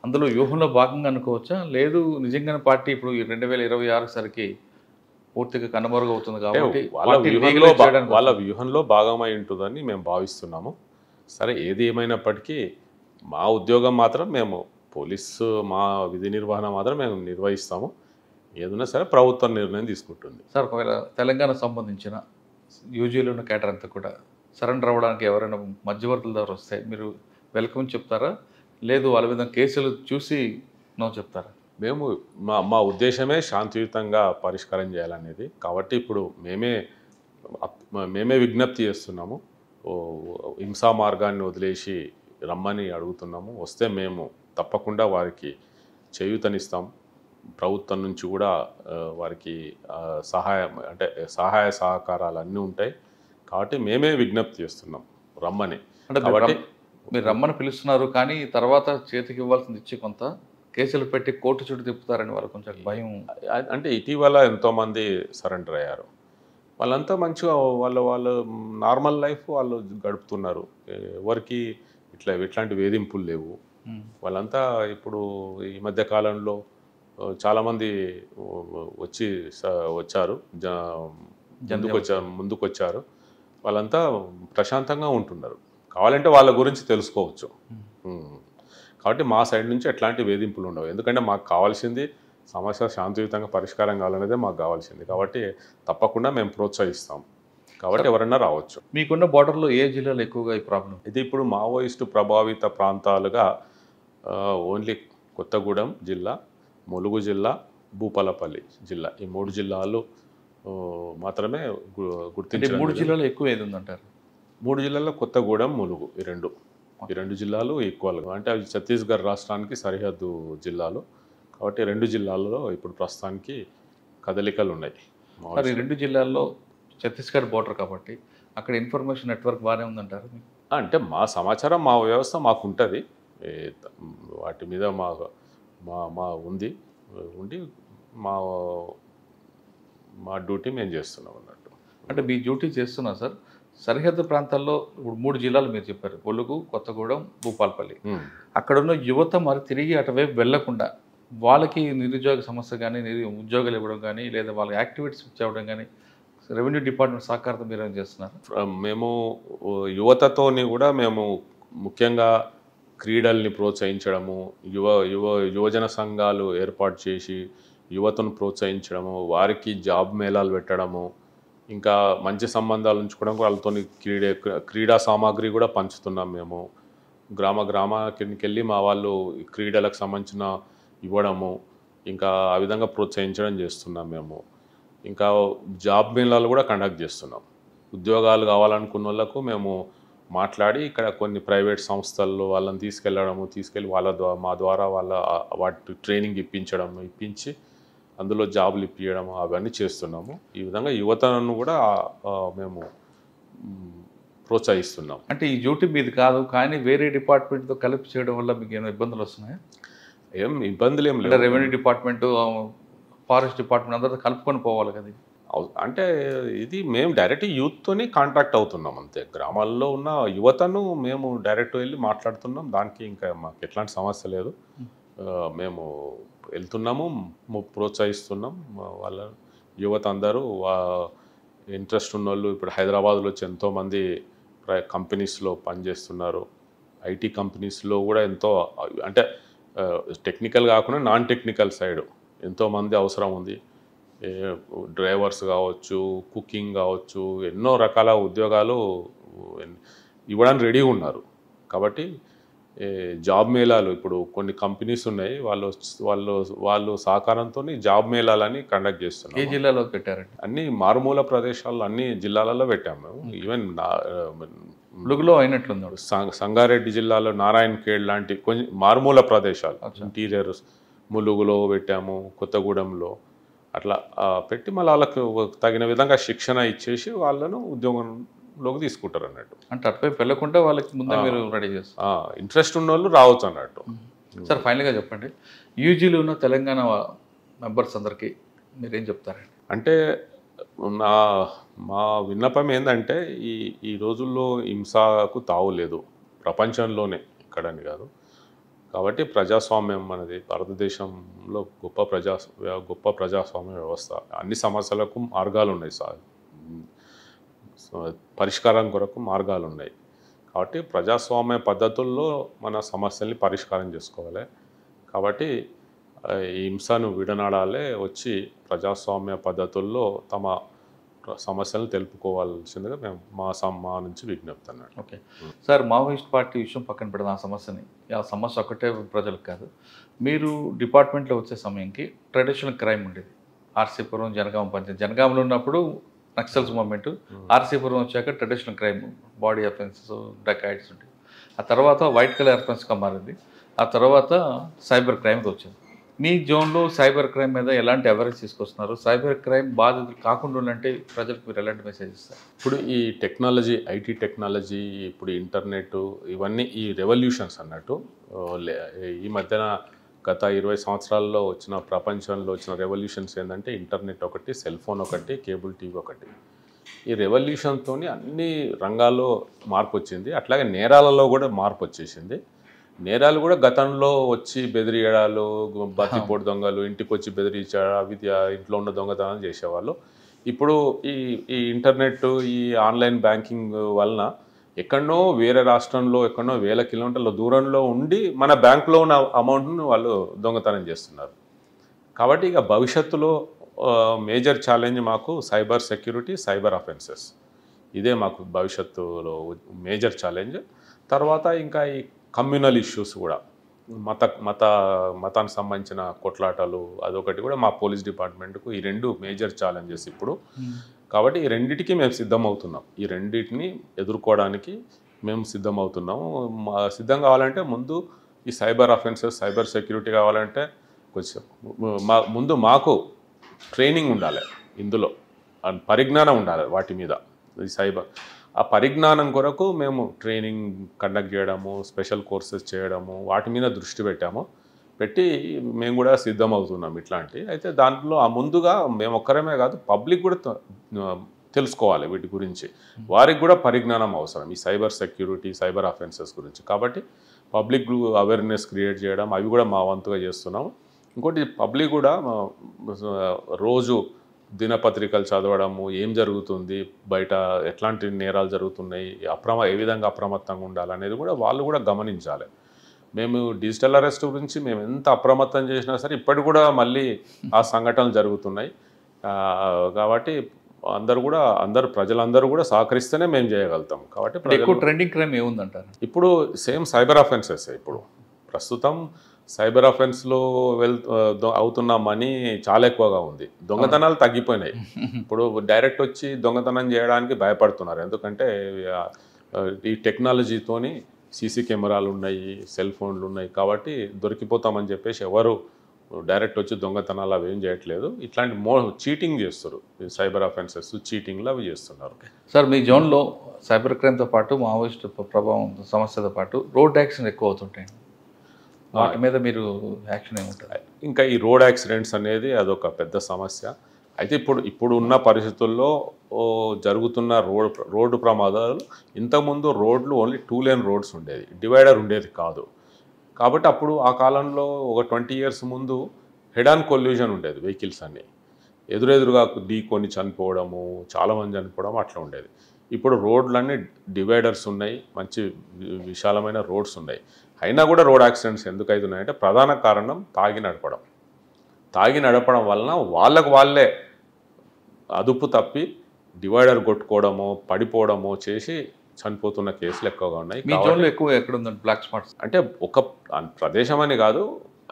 అందులో వ్యూహంలో భాగంగా అనుకోవచ్చా, లేదు నిజంగానే పార్టీ ఇప్పుడు 2026 సరికి పూర్తిగా కనుమరుగు అవుతుంది కాబట్టి వాళ్ళ వ్యూహంలో భాగమై ఉంటుందని మేము భావిస్తున్నాము. సరే, ఏది ఏమైనప్పటికీ మా ఉద్యోగం మాత్రం మేము పోలీసు, మా విధి నిర్వహణ మాత్రం మేము నిర్వహిస్తాము. ఏదైనా సరే ప్రభుత్వం నిర్ణయం తీసుకుంటుంది. సార్, ఒకవేళ తెలంగాణ సంబంధించిన యూజీలో ఉన్న కేటర్ అంతా కూడా సరెండర్ అవ్వడానికి ఎవరైనా మధ్యవర్తుల ద్వారా వస్తే మీరు వెల్కమ్ చెప్తారా, లేదు వాళ్ళ మీద కేసులు చూసి నో చెప్తారా? మేము మా ఉద్దేశమే శాంతియుతంగా పరిష్కారం చేయాలనేది. కాబట్టి ఇప్పుడు మేమే విజ్ఞప్తి చేస్తున్నాము. హింసా మార్గాన్ని వదిలేసి రమ్మని అడుగుతున్నాము. వస్తే మేము తప్పకుండా వారికి చేయూతనిస్తాం. ప్రభుత్వం నుంచి కూడా వారికి సహాయ సహకారాలు అన్నీ ఉంటాయి. కాబట్టి మేమే విజ్ఞప్తి చేస్తున్నాం రమ్మని. అంటే మీరు రమ్మని పిలుస్తున్నారు, కానీ తర్వాత చేతికి ఇవ్వాల్సింది ఇచ్చి కొంత కేసులు పెట్టి కోర్టు చుట్టూ తిప్పుతారని వాళ్ళు కొంచెం భయం. అంటే ఇటీవల ఎంతోమంది సరెండర్ అయ్యారు. వాళ్ళంతా మంచిగా వాళ్ళు నార్మల్ లైఫ్ వాళ్ళు గడుపుతున్నారు. ఎవరికి ఇట్లాంటి వేధింపులు లేవు. వాళ్ళంతా ఇప్పుడు ఈ మధ్య కాలంలో చాలామంది వచ్చారు, ముందుకొచ్చారు. వాళ్ళంతా ప్రశాంతంగా ఉంటున్నారు. కావాలంటే వాళ్ళ గురించి తెలుసుకోవచ్చు. కాబట్టి మా సైడ్ నుంచి ఎట్లాంటి వేధింపులు ఉండవు. ఎందుకంటే మాకు కావాల్సింది సమస్య శాంతియుతంగా పరిష్కారం కావాలనేదే మాకు కావాల్సింది. కాబట్టి తప్పకుండా మేము ప్రోత్సహిస్తాం. కాబట్టి ఎవరన్నా రావచ్చు. మీకున్న బార్డర్లో ఏ జిల్లాలో ఎక్కువగా ఈ ప్రాబ్లం? ఇది ఇప్పుడు మావోయిస్టు ప్రభావిత ప్రాంతాలుగా ఓన్లీ కొత్తగూడెం జిల్లా, ములుగు జిల్లా, భూపాలపల్లి జిల్లా, ఈ 3 జిల్లాలు మాత్రమే అంటే గుర్తించడం. 3 జిల్లాలో ఎక్కువ ఏది ఉందంటారు? 3 జిల్లాల్లో కొత్తగూడెం, ములుగు ఈ రెండు జిల్లాలు ఈక్వల్గా, అంటే అవి ఛత్తీస్గఢ్ రాష్ట్రానికి సరిహద్దు జిల్లాలు కాబట్టి 2 జిల్లాల్లో ఇప్పుడు ప్రస్తుతానికి కదలికలు ఉన్నాయి. మరి ఈ 2 జిల్లాల్లో ఛత్తీస్గఢ్ బోర్డర్ కాబట్టి అక్కడ ఇన్ఫర్మేషన్ నెట్వర్క్ బాగానే ఉందంటారు మీకు? అంటే మా సమాచారం, మా వ్యవస్థ మాకు ఉంటుంది, వాటి మీద మా ఉండి మా డ్యూటీ మేము చేస్తున్నాం అన్నట్టు. అంటే మీ డ్యూటీ చేస్తున్నా సార్. సరిహద్దు ప్రాంతాల్లో ఇప్పుడు 3 జిల్లాలు మీరు చెప్పారు, ములుగు, కొత్తగూడెం, భూపాలపల్లి. అక్కడున్న యువత మరి తిరిగి అటువైపు వెళ్లకుండా వాళ్ళకి నిరుద్యోగ సమస్య కానీ, ఉద్యోగాలు ఇవ్వడం కానీ, లేదా వాళ్ళకి యాక్టివిటీస్ ఇవ్వడం కానీ రెవెన్యూ డిపార్ట్మెంట్ సహకారంతో మీరు ఏం చేస్తున్నారు? మేము యువతతోని కూడా మేము ముఖ్యంగా క్రీడల్ని ప్రోత్సహించడము, యువజన సంఘాలు ఏర్పాటు చేసి యువతను ప్రోత్సహించడము, వారికి జాబ్ మేళాలు పెట్టడము, ఇంకా మంచి సంబంధాలు ఉంచుకోవడం, వాళ్ళతో క్రీడా సామాగ్రి కూడా పంచుతున్నాం. మేము గ్రామానికి వెళ్ళి మా వాళ్ళు క్రీడలకు సంబంధించిన ఇవ్వడము, ఇంకా ఆ విధంగా ప్రోత్సహించడం చేస్తున్నాం మేము. ఇంకా జాబ్ మేళాలు కూడా కండక్ట్ చేస్తున్నాం. ఉద్యోగాలు కావాలనుకున్న వాళ్ళకు మేము మాట్లాడి ఇక్కడ కొన్ని ప్రైవేట్ సంస్థల్లో వాళ్ళని తీసుకెళ్ళి మా ద్వారా వాటి ట్రైనింగ్ ఇప్పించి అందులో జాబులు ఇప్పించడం అవన్నీ చేస్తున్నాము. ఈ విధంగా యువతను కూడా మేము ప్రోత్సహిస్తున్నాం. అంటే ఈ డ్యూటీ మీది కాదు, కానీ వేరే డిపార్ట్మెంట్తో కలిపి చేయడం వల్ల మీకు ఏమైనా ఇబ్బందులు వస్తున్నాయా? ఏం ఇబ్బందులు ఏం లేదు. రెవెన్యూ డిపార్ట్మెంట్, ఫారెస్ట్ డిపార్ట్మెంట్ అందరితో కలుపుకొని పోవాలి కదా. అంటే ఇది మేము డైరెక్ట్ యూత్తోని కాంటాక్ట్ అవుతున్నాం అంతే. గ్రామాల్లో ఉన్న యువతను మేము డైరెక్ట్ వెళ్ళి మాట్లాడుతున్నాం. దానికి ఇంకా మాకు ఎట్లాంటి సమస్య లేదు. మేము వెళ్తున్నాము, ప్రోత్సహిస్తున్నాం. వాళ్ళ యువత అందరూ ఇంట్రెస్ట్ ఉన్న వాళ్ళు ఇప్పుడు హైదరాబాద్లో వచ్చి ఎంతోమంది కంపెనీస్లో పనిచేస్తున్నారు. ఐటీ కంపెనీస్లో కూడా ఎంతో, అంటే టెక్నికల్ కాకుండా నాన్ టెక్నికల్ సైడ్ ఎంతోమంది అవసరం ఉంది. డ్రైవర్స్ కావచ్చు, కుకింగ్ కావచ్చు, ఎన్నో రకాల ఉద్యోగాలు ఇవ్వడానికి రెడీగా ఉన్నారు. కాబట్టి జాబ్ మేళాలు ఇప్పుడు కొన్ని కంపెనీస్ ఉన్నాయి, వాళ్ళు సహకారంతో జాబ్ మేళాలని కండక్ట్ చేస్తున్నారు. ఏ జిల్లాలో పెట్టారండి? అన్ని మారుమూల ప్రదేశాల్లో అన్ని జిల్లాలలో పెట్టాము మేము. ఈవెన్ ములుగులో అయినట్లుంది. సంగారెడ్డి జిల్లాలో నారాయణఖేడ్ లాంటి కొంచెం మారుమూల ప్రదేశాలు, ఇంటీరియర్ ములుగులో పెట్టాము, కొత్తగూడెంలో అట్లా పెట్టి మళ్ళీ వాళ్ళకు తగిన విధంగా శిక్షణ ఇచ్చేసి వాళ్ళను ఉద్యోగంలోకి తీసుకుంటారు అన్నట్టు. అంటే అటువైపు వెళ్ళకుండా వాళ్ళకి ముందే మీరు రెడీ చేస్తారు. ఇంట్రెస్ట్ ఉన్న వాళ్ళు రావచ్చు అన్నట్టు. సార్ ఫైనల్గా చెప్పండి, యూజీలో ఉన్న తెలంగాణ మెంబర్స్ అందరికీ మీరేం చెప్తారండి? అంటే మా విన్నపం ఏంటంటే ఈ రోజుల్లో హింసకు తావులేదు ప్రపంచంలోనే, ఇక్కడని కాదు. కాబట్టి ప్రజాస్వామ్యం అనేది భారతదేశంలో గొప్ప ప్రజాస్వామ్య వ్యవస్థ. అన్ని సమస్యలకు మార్గాలు ఉన్నాయి సార్, పరిష్కారం కొరకు మార్గాలు ఉన్నాయి. కాబట్టి ప్రజాస్వామ్య పద్ధతుల్లో మన సమస్యల్ని పరిష్కారం చేసుకోవాలి. కాబట్టి ఈ హింసను విడనాడాలే వచ్చి ప్రజాస్వామ్య పద్ధతుల్లో తమ సమస్యలను తెలుపుకోవాల్సిందిగా మేము మా నుంచి విజ్ఞప్తి అన్నాడు. ఓకే సార్, మావోయిస్ట్ పార్టీ విషయం పక్కన పెడదాం. ఆ సమస్య ఒకటే ప్రజలకు కాదు. మీరు డిపార్ట్మెంట్లో వచ్చే సమయంకి ట్రెడిషనల్ క్రైమ్ ఉండేది. ఆర్సీపురం, జనగామ పంచాయతీ. జనగామలో ఉన్నప్పుడు నక్సల్స్ మూవ్మెంట్, ఆర్సీపురం వచ్చాక ట్రెడిషనల్ క్రైమ్, బాడీ అఫెన్సెస్, డకాయిట్స్ ఉంటాయి. ఆ తర్వాత వైట్ కలర్ అఫెన్స్గా మారింది. ఆ తర్వాత సైబర్ క్రైమ్కి వచ్చింది. మీ జోన్లో సైబర్ క్రైమ్ మీద ఎలాంటి అవేర్నెస్ తీసుకొస్తున్నారు? సైబర్ క్రైమ్ బాధితులు కాకుండా ఉండాలంటే ప్రజలకు మీరు ఎలాంటి మెసేజ్ ఇస్తారు? ఇప్పుడు ఈ టెక్నాలజీ, ఐటీ టెక్నాలజీ, ఇప్పుడు ఇంటర్నెట్, ఇవన్నీ ఈ రెవల్యూషన్స్ అన్నట్టు. ఈ మధ్యన గత 20 సంవత్సరాల్లో వచ్చిన ప్రపంచంలో వచ్చిన రెవల్యూషన్స్ ఏంటంటే ఇంటర్నెట్ ఒకటి, సెల్ ఫోన్ ఒకటి, కేబుల్ టీవీ ఒకటి. ఈ రెవల్యూషన్తో అన్ని రంగాల్లో మార్పు వచ్చింది. అట్లాగే నేరాలలో కూడా మార్పు వచ్చేసింది. నేరాలు కూడా గతంలో వచ్చి బెదిరియడాలు, బతిపోటు దొంగలు ఇంటికి వచ్చి బెదిరించాడు, అవి ఇంట్లో ఉన్న దొంగతనాలు చేసేవాళ్ళు. ఇప్పుడు ఈ ఇంటర్నెట్, ఈ ఆన్లైన్ బ్యాంకింగ్ వలన ఎక్కడనో వేరే రాష్ట్రంలో ఎక్కడనో వేల కిలోమీటర్ల దూరంలో ఉండి మన బ్యాంకులో ఉన్న అమౌంట్ను వాళ్ళు దొంగతనం చేస్తున్నారు. కాబట్టి ఇక భవిష్యత్తులో మేజర్ ఛాలెంజ్ మాకు సైబర్ సెక్యూరిటీ, సైబర్ అఫెన్సెస్. ఇదే మాకు భవిష్యత్తులో మేజర్ ఛాలెంజ్. తర్వాత ఇంకా ఈ కమ్యూనల్ ఇష్యూస్ కూడా, మత మత మతానికి సంబంధించిన కొట్లాటలు అదొకటి కూడా మా పోలీస్ డిపార్ట్మెంట్కు ఈ రెండు మేజర్ ఛాలెంజెస్ ఇప్పుడు. కాబట్టి ఈ రెండింటికి మేము సిద్ధమవుతున్నాం. ఈ రెండింటిని ఎదుర్కోవడానికి మేము సిద్ధమవుతున్నాము. సిద్ధం కావాలంటే ముందు ఈ సైబర్ అఫెన్సెస్, సైబర్ సెక్యూరిటీ కావాలంటే కొంచెం ముందు మాకు ట్రైనింగ్ ఉండాలి, ఇందులో పరిజ్ఞానం ఉండాలి వాటి మీద. ఈ సైబర్ ఆ పరిజ్ఞానం కొరకు మేము ట్రైనింగ్ కండక్ట్ చేయడము, స్పెషల్ కోర్సెస్ చేయడము, వాటి మీద దృష్టి పెట్టి మేము కూడా సిద్ధమవుతున్నాం ఇట్లాంటి. అయితే దాంట్లో ముందుగా మేము ఒక్కరమే కాదు, పబ్లిక్ కూడా తెలుసుకోవాలి వీటి గురించి. వారికి కూడా పరిజ్ఞానం అవసరం ఈ సైబర్ సెక్యూరిటీ, సైబర్ అఫెన్సెస్ గురించి. కాబట్టి పబ్లిక్ అవేర్నెస్ క్రియేట్ చేయడం అవి కూడా మా వంతుగా చేస్తున్నాము. ఇంకోటి పబ్లిక్ కూడా రోజు దినపత్రికలు చదవడము, ఏం జరుగుతుంది బయట, ఎట్లాంటి నేరాలు జరుగుతున్నాయి, ఏ విధంగా అప్రమత్తంగా ఉండాలనేది కూడా వాళ్ళు కూడా గమనించాలి. మేము డిజిటల్ అరెస్ట్ గురించి మేము ఎంత అప్రమత్తం చేసినా సరే ఇప్పటికి కూడా మళ్ళీ ఆ సంఘటనలు జరుగుతున్నాయి. కాబట్టి ప్రజలందరూ కూడా సహకరిస్తేనే మేము చేయగలుగుతాం. కాబట్టి ఎక్కువ ట్రెండింగ్ క్రైమ్ ఏముందంటారు ఇప్పుడు? Same cyber offences. ఇప్పుడు ప్రస్తుతం సైబర్ అఫెన్స్లో అవుతున్న మనీ చాలా ఎక్కువగా ఉంది. దొంగతనాలు తగ్గిపోయినాయి. ఇప్పుడు డైరెక్ట్ వచ్చి దొంగతనం చేయడానికి భయపడుతున్నారు. ఎందుకంటే ఈ టెక్నాలజీతోని సీసీ కెమెరాలు ఉన్నాయి, సెల్ ఫోన్లు ఉన్నాయి. కాబట్టి దొరికిపోతామని చెప్పేసి ఎవరు డైరెక్ట్ వచ్చి దొంగతనాలు అవి ఏం చేయట్లేదు. ఇట్లాంటి చీటింగ్ చేస్తారు. సైబర్ అఫెన్సెస్ చీటింగ్లు అవి చేస్తున్నారు. సార్, మీ జోన్లో సైబర్ క్రైమ్తో పాటు మావోయిస్ట్ ప్రభావం సమస్యతో పాటు రోడ్ యాక్సిడెంట్ ఎక్కువ అవుతుంటాయి. వాటి మీద మీరు యాక్షన్ ఏముంటుంది? ఇంకా ఈ రోడ్ యాక్సిడెంట్స్ అనేది అదొక పెద్ద సమస్య. అయితే ఇప్పుడు ఉన్న పరిస్థితుల్లో జరుగుతున్న రోడ్డు ప్రమాదాలు, ఇంతకుముందు రోడ్లు ఓన్లీ 2 లేన్ రోడ్స్ ఉండేది, డివైడర్ ఉండేది కాదు. కాబట్టి అప్పుడు ఆ కాలంలో ఒక 20 years ముందు హెడ్ ఆన్ కొల్యూజన్ ఉండేది. వెహికల్స్ అన్నీ ఎదురెదురుగా ఢీకొని చనిపోవడము, చాలామంది చనిపోవడం అట్లా ఉండేది. ఇప్పుడు రోడ్లన్నీ డివైడర్స్ ఉన్నాయి, మంచి విశాలమైన రోడ్స్ ఉన్నాయి. అయినా కూడా రోడ్ యాక్సిడెంట్స్ ఎందుకు అవుతున్నాయంటే ప్రధాన కారణం తాగి నడపడం వలన వాళ్ళే అదుపు తప్పి డివైడర్ కొట్టుకోవడమో, పడిపోవడమో చేసి చనిపోతున్న కేసులు ఎక్కువగా ఉన్నాయి. మీ జోన్లో ఎక్కువ ఎక్కడ ఉందండి బ్లాక్ స్పాట్స్? అంటే ఒక ప్రదేశం అని కాదు,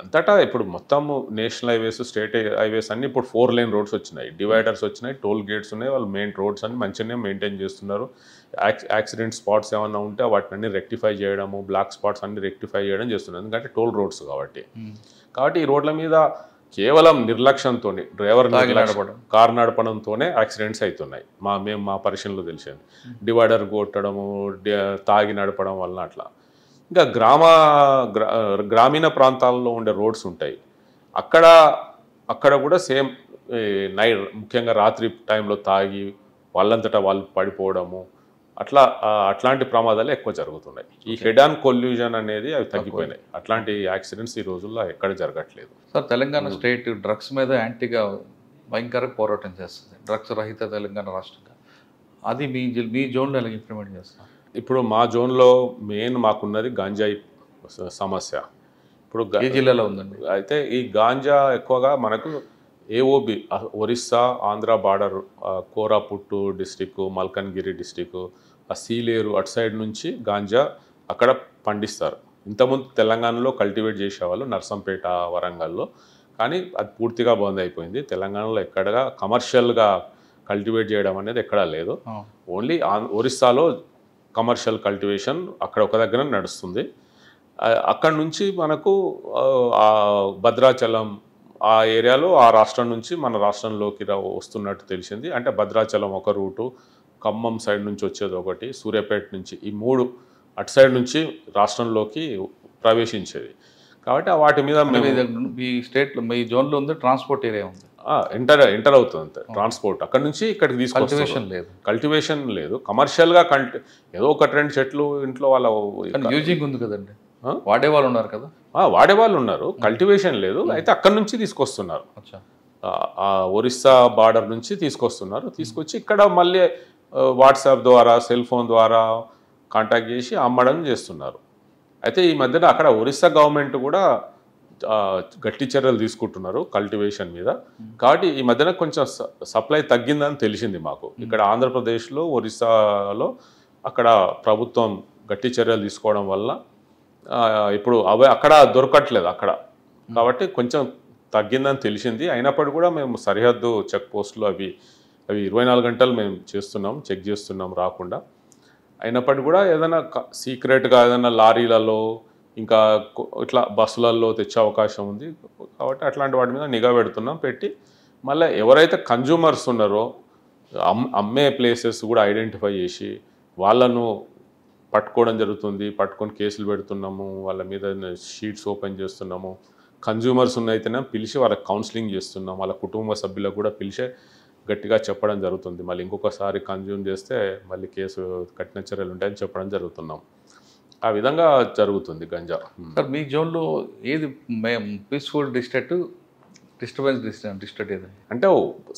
అంతటా ఇప్పుడు మొత్తం నేషనల్ హైవేస్, స్టేట్ హైవేస్ అన్ని ఇప్పుడు 4 లేన్ రోడ్స్ వచ్చినాయి, డివైడర్స్ వచ్చినాయి, టోల్ గేట్స్ ఉన్నాయి. వాళ్ళు మెయిన్ రోడ్స్ అన్ని మంచిగానే మెయింటైన్ చేస్తున్నారు. యాక్సిడెంట్ స్పాట్స్ ఏమన్నా ఉంటే వాటిని అన్ని రెక్టిఫై చేయడము, బ్లాక్ స్పాట్స్ అన్ని రెక్టిఫై చేయడం చేస్తున్నారు. ఎందుకంటే టోల్ రోడ్స్ కాబట్టి ఈ రోడ్ల మీద కేవలం నిర్లక్ష్యంతో, డ్రైవర్ కారు నడపడంతోనే యాక్సిడెంట్స్ అవుతున్నాయి. మా పరిశీలనలో తెలిసింది. డివైడర్ కొట్టడము, తాగి నడపడం వలన అట్లా. ఇంకా గ్రామీణ ప్రాంతాల్లో ఉండే రోడ్స్ ఉంటాయి, అక్కడ కూడా సేమ్ ముఖ్యంగా రాత్రి టైంలో తాగి వాళ్ళంతటా వాళ్ళు పడిపోవడము, అట్లాంటి ప్రమాదాలు ఎక్కువ జరుగుతున్నాయి. ఈ హెడ్ ఆన్ కొల్యూజన్ అనేది అవి తగ్గిపోయినాయి. అట్లాంటి యాక్సిడెంట్స్ ఈ రోజుల్లో ఎక్కడ జరగట్లేదు. సార్, తెలంగాణ స్టేట్ డ్రగ్స్ మీద యాంటీగా భయంకర పోరాటం చేస్తుంది, డ్రగ్స్ రహిత తెలంగాణ రాష్ట్రంగా. అది మీ జోన్లో ఎలా ఇంప్లిమెంట్ చేస్తున్నారు? ఇప్పుడు మా జోన్లో మాకున్నది గాంజాయి సమస్య. ఇప్పుడు ఏ జిల్లాలో ఉందండి? అయితే ఈ గాంజా ఎక్కువగా మనకు AOB, Orissa Andhra border, Koraput district, Malkangiri district, ఆ సీలేరు అటు సైడ్ నుంచి గాంజా అక్కడ పండిస్తారు. ఇంతకుముందు తెలంగాణలో కల్టివేట్ చేసేవాళ్ళు నర్సంపేట, వరంగల్లో. కానీ అది పూర్తిగా బంద్ అయిపోయింది. తెలంగాణలో ఎక్కడగా కమర్షియల్గా కల్టివేట్ చేయడం అనేది ఎక్కడా లేదు. ఓన్లీ ఒరిస్సాలో కమర్షియల్ కల్టివేషన్ అక్కడ ఒక దగ్గర నడుస్తుంది. అక్కడ నుంచి మనకు భద్రాచలం ఆ ఏరియాలో, ఆ రాష్ట్రం నుంచి మన రాష్ట్రంలోకి వస్తున్నట్టు తెలిసింది. అంటే భద్రాచలం ఒక రూటు, ఖమ్మం సైడ్ నుంచి వచ్చేది ఒకటి, సూర్యాపేట నుంచి, ఈ 3 అటు సైడ్ నుంచి రాష్ట్రంలోకి ప్రవేశించేది. కాబట్టి వాటి మీద మీ స్టేట్లో, మీ జోన్లో ఉంది ట్రాన్స్పోర్ట్ ఏరియా ఉంది, ఎంటర్ అవుతుంది ట్రాన్స్పోర్ట్. అక్కడ నుంచి ఇక్కడికి తీసుకొచ్చి కల్టివేషన్ లేదు. కమర్షియల్గా ఏదో 1-2 చెట్లు ఇంట్లో వాళ్ళ యూజింగ్ ఉంది కదండి, వాడేవాళ్ళు ఉన్నారు కదా. వాడేవాళ్ళు ఉన్నారు, కల్టివేషన్ లేదు. అయితే అక్కడ నుంచి తీసుకొస్తున్నారు, ఒరిస్సా బార్డర్ నుంచి తీసుకొచ్చి ఇక్కడ మళ్ళీ వాట్సాప్ ద్వారా, సెల్ ఫోన్ ద్వారా కాంటాక్ట్ చేసి అమ్మడం చేస్తున్నారు. అయితే ఈ మధ్యన అక్కడ ఒరిస్సా గవర్నమెంట్ కూడా గట్టి చర్యలు తీసుకుంటున్నారు కల్టివేషన్ మీద. కాబట్టి ఈ మధ్యన కొంచెం సప్లై తగ్గిందని తెలిసింది మాకు. ఇక్కడ ఆంధ్రప్రదేశ్లో, ఒరిస్సాలో అక్కడ ప్రభుత్వం గట్టి చర్యలు తీసుకోవడం వల్ల ఇప్పుడు అవి అక్కడ దొరకట్లేదు అక్కడ, కాబట్టి కొంచెం తగ్గిందని తెలిసింది. అయినప్పటికీ కూడా మేము సరిహద్దు చెక్ పోస్టులు అవి 24 గంటలు మేము చేస్తున్నాం, చెక్ చేస్తున్నాం రాకుండా. అయినప్పటికీ కూడా ఏదైనా సీక్రెట్గా ఏదైనా లారీలలో ఇంకా ఇట్లా బస్సులలో తెచ్చే అవకాశం ఉంది. కాబట్టి అట్లాంటి వాటి మీద నిఘా పెడుతున్నాం. పెట్టి మళ్ళీ ఎవరైతే కన్జ్యూమర్స్ ఉన్నారో అమ్మే ప్లేసెస్ కూడా ఐడెంటిఫై చేసి వాళ్ళను పట్టుకోవడం జరుగుతుంది. పట్టుకొని కేసులు పెడుతున్నాము, వాళ్ళ మీద షీట్స్ ఓపెన్ చేస్తున్నాము. కన్జ్యూమర్స్ ఉన్నైతేనే పిలిచి వాళ్ళకి కౌన్సిలింగ్ చేస్తున్నాం. వాళ్ళ కుటుంబ సభ్యులకు కూడా పిలిచే గట్టిగా చెప్పడం జరుగుతుంది. మళ్ళీ ఇంకొకసారి కన్జ్యూమ్ చేస్తే మళ్ళీ కేసు కఠిన చర్యలు ఉంటాయని చెప్పడం జరుగుతున్నాం. ఆ విధంగా జరుగుతుంది గంజా. సార్ మీ జోన్లో ఏది పీస్ఫుల్ డిస్ట్రిక్ట్, డిస్టర్బెన్స్ డిస్ట్రిక్ట్ ఏది అంటే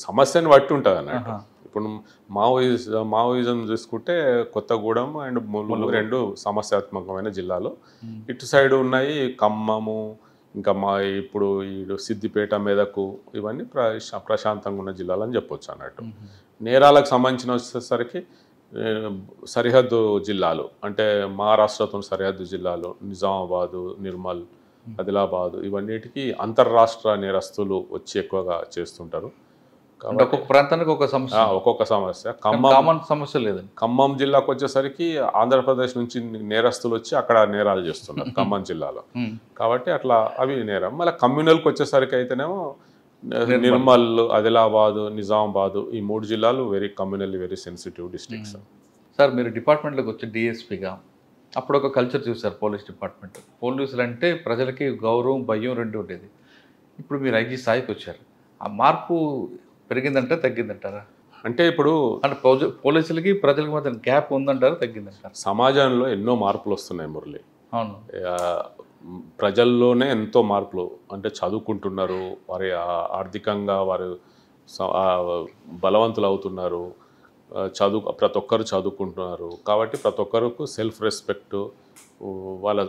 సమస్యను బట్టి ఉంటుంది అన్నట్టు. ఇప్పుడు మావోయిజం చూసుకుంటే కొత్తగూడెం అండ్ ములుగు 2 సమస్యాత్మకమైన జిల్లాలు. ఇటు సైడ్ ఉన్నాయి ఖమ్మము, ఇంకా ఇప్పుడు సిద్దిపేట, మెదకు, ఇవన్నీ ప్రశాంతంగా ఉన్న జిల్లాలు అని చెప్పొచ్చు అన్నట్టు. నేరాలకు సంబంధించిన వచ్చేసరికి సరిహద్దు జిల్లాలు అంటే మహారాష్ట్రతో సరిహద్దు జిల్లాలు నిజామాబాదు, నిర్మల్, ఆదిలాబాదు, ఇవన్నిటికీ అంతర్రాష్ట్ర నేరస్తులు వచ్చి ఎక్కువగా చేస్తుంటారు. ఒక్కొక్క ప్రాంతానికి ఒక సమస్య, ఒక్కొక్క సమస్య. కామన్ సమస్య లేదండి. ఖమ్మం జిల్లాకు వచ్చేసరికి ఆంధ్రప్రదేశ్ నుంచి నేరస్తులు వచ్చి అక్కడ నేరాలు చేస్తున్నారు ఖమ్మం జిల్లాలో. కాబట్టి అట్లా అవి నేరం. మళ్ళీ కమ్యూనల్కి వచ్చేసరికి అయితేనేమో నిర్మల్, ఆదిలాబాదు, నిజామాబాదు, ఈ 3 జిల్లాలు వెరీ సెన్సిటివ్ డిస్ట్రిక్ట్స్. సార్ మీరు డిపార్ట్మెంట్లోకి వచ్చి డిఎస్పీగా అప్పుడు ఒక కల్చర్ చూసారు పోలీస్ డిపార్ట్మెంట్. పోలీసులు అంటే ప్రజలకి గౌరవం, భయం 2 ఉండేది. ఇప్పుడు మీరు ఐజీ స్థాయికి వచ్చారు. ఆ మార్పు పెరిగిందంటే తగ్గిందంటారా? అంటే ఇప్పుడు అంటే పోలీసులకి ప్రజలకి మధ్య గ్యాప్ ఉందంటారా, తగ్గిందంటారా? సమాజంలో ఎన్నో మార్పులు వస్తున్నాయి మురళి. అవును, ప్రజల్లోనే ఎంతో మార్పులు. అంటే చదువుకుంటున్నారు, వారి ఆర్థికంగా వారు బలవంతులు అవుతున్నారు, ప్రతి ఒక్కరు చదువుకుంటున్నారు. కాబట్టి ప్రతి ఒక్కరికి సెల్ఫ్ రెస్పెక్ట్, వాళ్ళ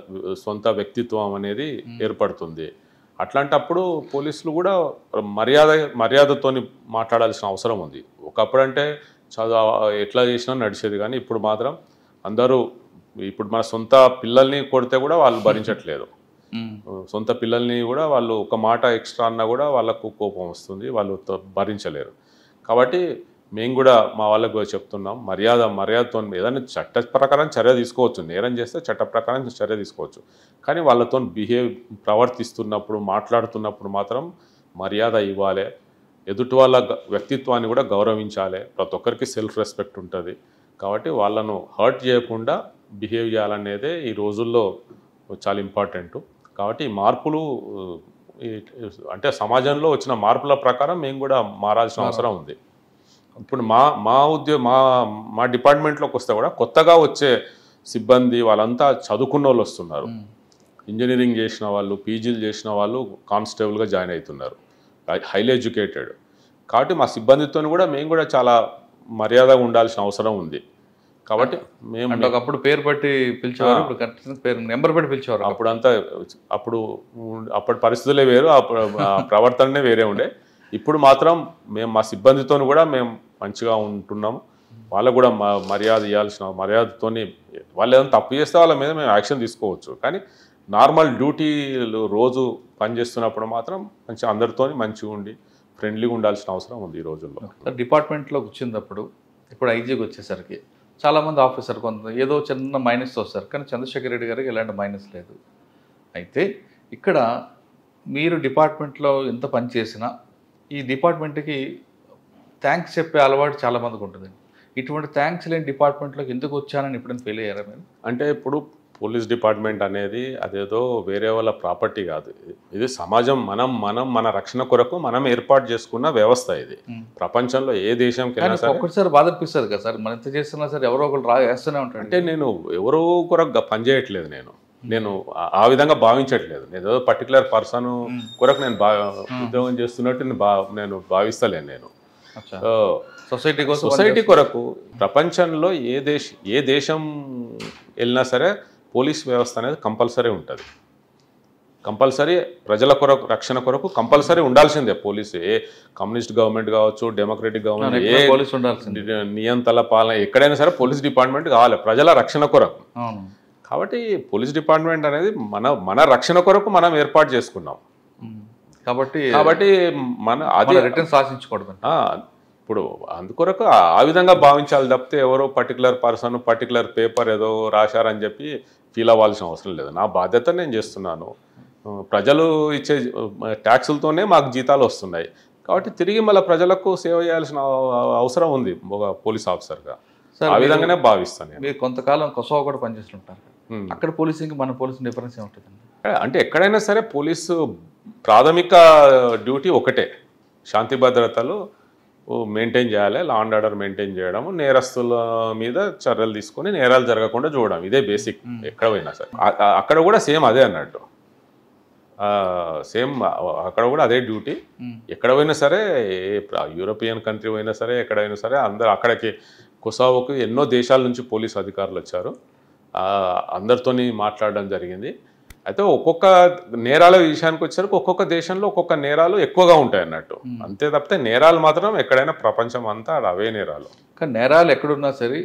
సొంత వ్యక్తిత్వం అనేది ఏర్పడుతుంది. అట్లాంటప్పుడు పోలీసులు కూడా మర్యాదతోని మాట్లాడాల్సిన అవసరం ఉంది. ఒకప్పుడు అంటే ఎట్లా చేసినా నడిచేది, కానీ ఇప్పుడు మాత్రం అందరూ ఇప్పుడు మన సొంత పిల్లల్ని కొడితే కూడా వాళ్ళు భరించట్లేదు. సొంత పిల్లల్ని కూడా వాళ్ళు ఒక మాట ఎక్స్ట్రా అన్నా కూడా వాళ్ళకు కోపం వస్తుంది, వాళ్ళు భరించలేరు. కాబట్టి మేము కూడా మా వాళ్ళకు చెప్తున్నాం, మర్యాదతో ఏదైనా చట్ట ప్రకారం చర్య తీసుకోవచ్చు. నేరం చేస్తే చట్ట ప్రకారం చర్య తీసుకోవచ్చు. కానీ వాళ్ళతో ప్రవర్తిస్తున్నప్పుడు, మాట్లాడుతున్నప్పుడు మాత్రం మర్యాద ఇవ్వాలి. ఎదుటి వాళ్ళ వ్యక్తిత్వాన్ని కూడా గౌరవించాలి. ప్రతి ఒక్కరికి సెల్ఫ్ రెస్పెక్ట్ ఉంటుంది. కాబట్టి వాళ్ళను హర్ట్ చేయకుండా బిహేవ్ చేయాలనేదే ఈ రోజుల్లో చాలా ఇంపార్టెంట్. కాబట్టి ఈ మార్పులు అంటే సమాజంలో వచ్చిన మార్పుల ప్రకారం మేము కూడా మారాల్సిన అవసరం ఉంది. ఇప్పుడు మా డిపార్ట్మెంట్లోకి వస్తే కూడా కొత్తగా వచ్చే సిబ్బంది వాళ్ళంతా చదువుకున్న వాళ్ళు వస్తున్నారు. ఇంజనీరింగ్ చేసిన వాళ్ళు, పీజీలు చేసిన వాళ్ళు కానిస్టేబుల్గా జాయిన్ అవుతున్నారు, హైలీ ఎడ్యుకేటెడ్. కాబట్టి మా సిబ్బందితో కూడా మేము కూడా చాలా మర్యాదగా ఉండాల్సిన అవసరం ఉంది. కాబట్టి మేము ఒకప్పుడు పేరు బట్టి పిలిచేవారు, ఇప్పుడు పేరు నెంబర్ బట్టి పిలిచేవారు. అప్పటి పరిస్థితులే వేరు, అప్పుడు ప్రవర్తననే వేరే ఉండే. ఇప్పుడు మాత్రం మేము మా సిబ్బందితో కూడా మేము మంచిగా ఉంటున్నాము. వాళ్ళకు కూడా మర్యాద మర్యాదతోని వాళ్ళు ఏదైనా తప్పు చేస్తే వాళ్ళ మీద మేము యాక్షన్ తీసుకోవచ్చు. కానీ నార్మల్ డ్యూటీలు రోజు పనిచేస్తున్నప్పుడు మాత్రం అందరితో మంచిగా ఉండి ఫ్రెండ్లీగా ఉండాల్సిన అవసరం ఉంది ఈ రోజుల్లో. డిపార్ట్మెంట్లోకి వచ్చినప్పుడు ఇప్పుడు ఐజీకి వచ్చేసరికి చాలామంది ఆఫీసర్ కొంత ఏదో చిన్న మైనస్ వస్తారు, కానీ చంద్రశేఖర్ రెడ్డి గారికి ఎలాంటి మైనస్ లేదు. అయితే ఇక్కడ మీరు డిపార్ట్మెంట్లో ఎంత పని చేసినా ఈ డిపార్ట్మెంట్కి థ్యాంక్స్ చెప్పే అలవాటు చాలామందికి ఉంటుంది. ఇటువంటి థ్యాంక్స్ లేని డిపార్ట్మెంట్లోకి ఎందుకు వచ్చానని ఎప్పుడైనా ఫీల్ అయ్యారా మీరు? అంటే ఇప్పుడు పోలీస్ డిపార్ట్మెంట్ అనేది అదేదో వేరే వాళ్ళ ప్రాపర్టీ కాదు. ఇది సమాజం, మన రక్షణ కొరకు మనం ఏర్పాటు చేసుకున్న వ్యవస్థ. ఇది ప్రపంచంలో ఏ దేశంకి ఒక్కసారి బాధ అనిపిస్తుంది కదా సార్, మనం ఎంత చేస్తున్నా సరే ఎవరో ఒకరు వేస్తూనే ఉంటారు. అంటే నేను ఎవరో కొరకు పనిచేయట్లేదు, నేను ఆ విధంగా భావించట్లేదు. నేను ఏదో పర్టికులర్ పర్సన్ కొరకు నేను ఉద్యోగం చేస్తున్నట్టు నేను భావిస్తలేను. నేను సొసైటీ కొరకు ప్రపంచంలో ఏ దేశం వెళ్ళినా సరే పోలీస్ వ్యవస్థ అనేది కంపల్సరీ ఉంటుంది. కంపల్సరీ ప్రజల కొరకు, రక్షణ కొరకు కంపల్సరీ ఉండాల్సిందే పోలీసు. ఏ కమ్యూనిస్ట్ గవర్నమెంట్ కావచ్చు, డెమోక్రటిక్ గవర్నమెంట్, ఏ నియంత్రణ పాలన ఎక్కడైనా సరే పోలీస్ డిపార్ట్మెంట్ కావాలి ప్రజల రక్షణ కొరకు. కాబట్టి పోలీస్ డిపార్ట్మెంట్ అనేది మన రక్షణ కొరకు మనం ఏర్పాటు చేసుకున్నాం. కాబట్టి మన అది రిటర్న్స్ ఆశించకూడదు. ఇప్పుడు అందుకొరకు ఆ విధంగా భావించాలి తప్పితే ఎవరో పర్టికులర్ పర్సన్ పర్టికులర్ పేపర్ ఏదో రాశారని చెప్పి ఫీల్ అవ్వాల్సిన అవసరం లేదు. నా బాధ్యత నేను చేస్తున్నాను. ప్రజలు ఇచ్చే ట్యాక్సులతోనే మాకు జీతాలు వస్తున్నాయి కాబట్టి తిరిగి మళ్ళీ ప్రజలకు సేవ చేయాల్సిన అవసరం ఉంది ఒక పోలీస్ ఆఫీసర్గా. ఆ విధంగానే భావిస్తాను. మీరు కొంతకాలం కొసోవా కూడా పనిచేస్తుంటారు. అక్కడ పోలీసింగ్ మన పోలీసింగ్ డిఫరెన్స్ ఏముంటుంది? అంటే ఎక్కడైనా సరే పోలీసు ప్రాథమిక డ్యూటీ ఒకటే, శాంతి భద్రతలు మెయింటైన్ చేయాలి, లా అండ్ ఆర్డర్ మెయింటైన్ చేయడం, నేరస్తుల మీద చర్యలు తీసుకొని నేరాలు జరగకుండా చూడడం, ఇదే బేసిక్. ఎక్కడ పోయినా సరే అక్కడ కూడా సేమ్ అదే అన్నట్టు, సేమ్ అక్కడ కూడా అదే డ్యూటీ. ఎక్కడ పోయినా సరే, యూరోపియన్ కంట్రీ పోయినా సరే, ఎక్కడైనా సరే అందరు అక్కడికి కొసావోకు ఎన్నో దేశాల నుంచి పోలీసు అధికారులు వచ్చారు, అందరితోని మాట్లాడడం జరిగింది. అయితే ఒక్కొక్క నేరాల విషయానికి వచ్చేసరికి ఒక్కొక్క దేశంలో ఒక్కొక్క నేరాలు ఎక్కువగా ఉంటాయి అన్నట్టు, అంతే తప్పితే నేరాలు మాత్రం ఎక్కడైనా ప్రపంచం అంతా అవే నేరాలు. కానీ నేరాలు ఎక్కడున్నా సరే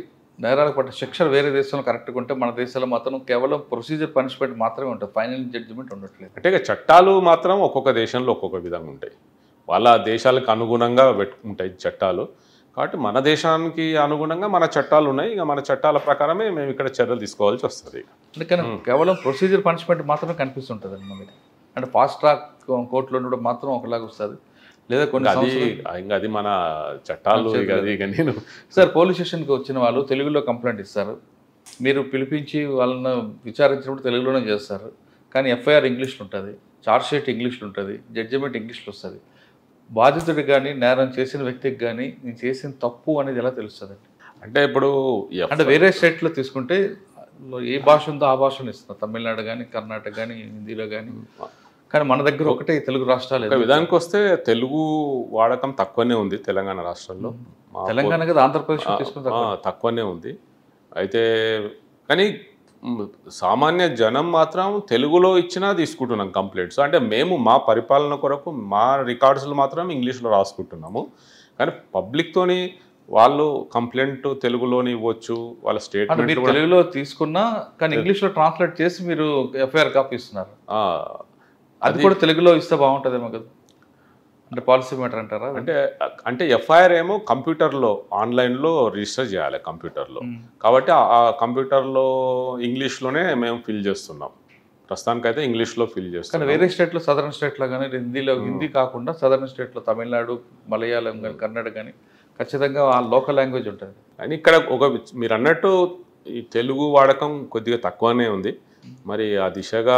నేరాలు పట్ల శిక్ష వేరే దేశంలో కరెక్ట్గా ఉంటే మన దేశంలో మాత్రం కేవలం ప్రొసీజర్ పనిష్మెంట్ మాత్రమే ఉంటుంది, ఫైనల్ జడ్జిమెంట్ ఉండట్లేదు. అంటే చట్టాలు మాత్రం ఒక్కొక్క దేశంలో ఒక్కొక్క విధంగా ఉంటాయి, వాళ్ళ దేశాలకు అనుగుణంగా ఉంటాయి చట్టాలు. కాబట్టి మన దేశానికి అనుగుణంగా మన చట్టాలు ఉన్నాయి, ఇక మన చట్టాల ప్రకారమే మేము ఇక్కడ చర్యలు తీసుకోవాల్సి వస్తుంది. అందుకని కేవలం ప్రొసీజర్ పనిష్మెంట్ మాత్రమే కనిపిస్తుంటుంది అండి మనకి. అంటే ఫాస్ట్ ట్రాక్ కోర్టులో ఉండడం మాత్రం ఒకలాగా వస్తుంది, లేదా కొన్ని అది మన చట్టాలు. నేను సార్ పోలీస్ స్టేషన్కి వచ్చిన వాళ్ళు తెలుగులో కంప్లైంట్ ఇస్తారు, మీరు పిలిపించి వాళ్ళని విచారించినప్పుడు తెలుగులోనే చేస్తారు, కానీ ఎఫ్ఐఆర్ ఇంగ్లీష్లో ఉంటుంది, ఛార్జ్ షీట్ ఇంగ్లీష్లో ఉంటుంది, జడ్జిమెంట్ ఇంగ్లీష్లో వస్తుంది. బాధితుడికి కానీ నేరం చేసిన వ్యక్తికి కానీ నేను చేసిన తప్పు అనేది ఎలా తెలుస్తుంది? అంటే ఇప్పుడు అంటే వేరే స్టేట్లో తీసుకుంటే ఏ భాష ఉందో ఆ భాషను ఇస్తున్నారు, తమిళనాడు కానీ కర్ణాటక కానీ హిందీలో కానీ, కానీ మన దగ్గర ఒకటే తెలుగు రాష్ట్రాలు. ఒక విధానికి వస్తే తెలుగు వాడకం తక్కువనే ఉంది తెలంగాణ రాష్ట్రంలో, తెలంగాణ కదా ఆంధ్రప్రదేశ్ తీసుకుంటే తక్కువనే ఉంది. అయితే కానీ సామాన్య జనం మాత్రం తెలుగులో ఇచ్చినా తీసుకుంటున్నాం కంప్లైంట్స్. అంటే మేము మా పరిపాలన కొరకు మా రికార్డ్స్లు మాత్రం ఇంగ్లీష్లో రాసుకుంటున్నాము, కానీ పబ్లిక్తోని వాళ్ళు కంప్లైంట్ తెలుగులోని ఇవ్వచ్చు, వాళ్ళ స్టేట్మెంట్ తెలుగులో తీసుకున్నా కానీ ఇంగ్లీష్లో ట్రాన్స్లేట్ చేసి మీరు ఎఫ్ఐఆర్ కాపీ ఇస్తున్నారు, అది కూడా తెలుగులో ఇస్తే బాగుంటుందేమో కదా, అంటే పాలసీ మ్యాటర్ అంటారా? అంటే ఎఫ్ఐఆర్ ఏమో కంప్యూటర్లో ఆన్లైన్లో రిజిస్టర్ చేయాలి కంప్యూటర్లో, కాబట్టి ఆ కంప్యూటర్లో ఇంగ్లీష్లోనే మేము ఫిల్ చేస్తున్నాం. ప్రస్తుతానికైతే ఇంగ్లీష్లో ఫిల్ చేస్తాం. కానీ వేరే స్టేట్లో సదరన్ స్టేట్లో కానీ హిందీ కాకుండా సదరన్ స్టేట్లో తమిళనాడు, మలయాళం కానీ కన్నడ కానీ ఖచ్చితంగా ఆ లోకల్ లాంగ్వేజ్ ఉంటుంది. అని ఇక్కడ మీరు అన్నట్టు ఈ తెలుగు వాడకం కొద్దిగా తక్కువనే ఉంది. మరి ఆ దిశగా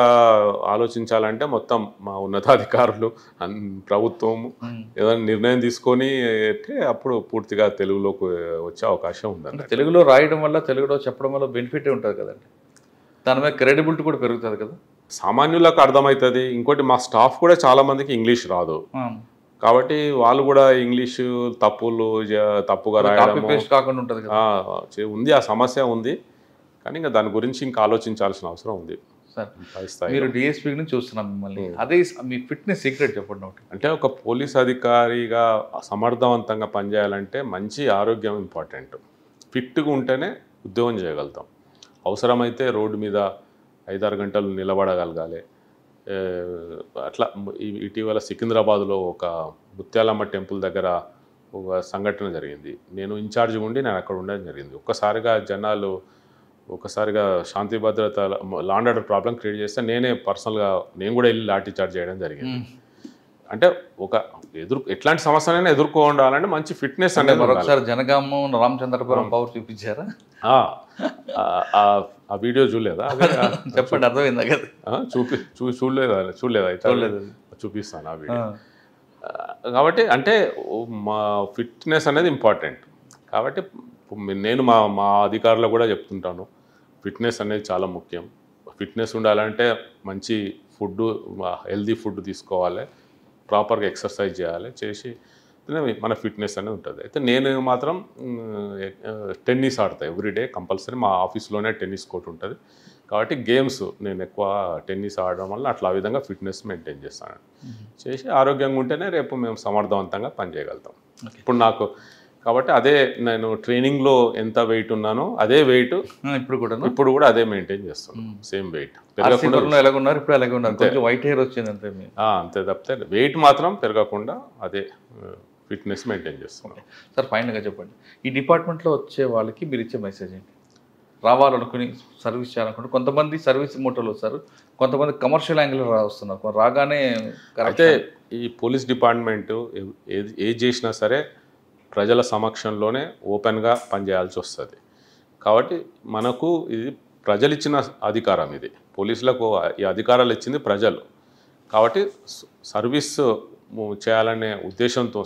ఆలోచించాలంటే మొత్తం మా ఉన్నతాధికారులు ప్రభుత్వం ఏదైనా నిర్ణయం తీసుకొని అప్పుడు పూర్తిగా తెలుగులోకి వచ్చే అవకాశం ఉందండి. తెలుగులో రాయడం వల్ల తెలుగులో చెప్పడం వల్ల బెనిఫిట్ ఉంటుంది కదండి, దాని మీద క్రెడిబిలిటీ కూడా పెరుగుతుంది కదా, సామాన్యులకు అర్థమవుతుంది. ఇంకోటి మా స్టాఫ్ కూడా చాలా మందికి ఇంగ్లీష్ రాదు, కాబట్టి వాళ్ళు కూడా ఇంగ్లీషు తప్పుగా రాయడం కాకుండా ఉంటుంది ఉంది, ఆ సమస్య ఉంది. కానీ ఇంకా దాని గురించి ఇంకా ఆలోచించాల్సిన అవసరం ఉంది. సార్ మీరు డిఎస్పీ నుంచి చూస్తున్నాం మిమ్మల్ని, అదే మీ ఫిట్నెస్ సీక్రెట్ చెప్పండి ఒకటి. అంటే ఒక పోలీస్ అధికారిగా సమర్థవంతంగా పనిచేయాలంటే మంచి ఆరోగ్యం ఇంపార్టెంట్. ఫిట్గా ఉంటేనే ఉద్యోగం చేయగలుగుతాం. అవసరమైతే రోడ్డు మీద 5-6 గంటలు నిలబడగలగాలి. అట్లా ఇటీవల సికింద్రాబాద్లో ఒక ముత్యాలమ్మ టెంపుల్ దగ్గర ఒక సంఘటన జరిగింది. నేను ఇన్ఛార్జ్ ఉండి నేను అక్కడ ఉండడం జరిగింది. ఒకసారిగా శాంతి భద్రత law and order problem create చేస్తే నేను కూడా వెళ్ళి లాఠీ చార్జ్ చేయడం జరిగింది. అంటే ఎట్లాంటి సమస్యనైనా ఎదుర్కోవాలంటే మంచి ఫిట్నెస్ అనేది. మరొకసారి జనగామ రామచంద్రపురం పవర్ చూపించారా? ఆ వీడియో చూడలేదా? చెప్పండి, అర్థమైందా కదా? చూడలేదా? అయితే చూపిస్తాను ఆ వీడియో. కాబట్టి అంటే మా ఫిట్నెస్ అనేది ఇంపార్టెంట్. కాబట్టి నేను మా అధికారులు కూడా చెప్తుంటాను, ఫిట్నెస్ అనేది చాలా ముఖ్యం. ఫిట్నెస్ ఉండాలంటే మంచి ఫుడ్, హెల్దీ ఫుడ్ తీసుకోవాలి, ప్రాపర్గా ఎక్సర్సైజ్ చేసి మన ఫిట్నెస్ అనేది ఉంటుంది. అయితే నేను మాత్రం టెన్నిస్ ఆడతాను ఎవ్రీడే కంపల్సరీ. మా ఆఫీస్లోనే టెన్నిస్ కోర్ట్ ఉంటుంది, కాబట్టి గేమ్స్ నేను ఎక్కువ టెన్నిస్ ఆడడం వల్ల అట్లా ఆ విధంగా ఫిట్నెస్ మెయింటైన్ చేస్తాను. చేసి ఆరోగ్యంగా ఉంటేనే రేపు మేము సమర్థవంతంగా పనిచేయగలుగుతాం. ఇప్పుడు నాకు కాబట్టి అదే నేను ట్రైనింగ్లో ఎంత వెయిట్ ఉన్నానో అదే వెయిట్ ఇప్పుడు కూడా అదే మెయింటైన్ చేస్తున్నాను, సేమ్ వెయిట్. ఎలాగున్నారు ఇప్పుడు అలాగే ఉన్నారు, వైట్ హెయిర్ వచ్చింది అంతే. అంతే తప్పితే వెయిట్ మాత్రం పెరగకుండా అదే ఫిట్నెస్ మెయింటైన్ చేస్తున్నాను. సార్ ఫైనల్గా చెప్పండి, ఈ డిపార్ట్మెంట్లో వచ్చే వాళ్ళకి మీరు ఇచ్చే మెసేజ్ ఏంటి? రావాలనుకుని సర్వీస్ చేయాలనుకుంటే కొంతమంది సర్వీస్ మోటోలు వస్తారు, కొంతమంది కమర్షియల్ యాంగిల్ వస్తున్నారు. రాగానే అయితే ఈ పోలీస్ డిపార్ట్మెంటు ఏది చేసినా సరే ప్రజల సమక్షంలోనే ఓపెన్గా పనిచేయాల్సి వస్తుంది. కాబట్టి మనకు ఇది ప్రజలు ఇచ్చిన అధికారం, ఇది పోలీసులకు ఈ అధికారాలు ఇచ్చింది ప్రజలు. కాబట్టి సర్వీస్ చేయాలనే ఉద్దేశంతో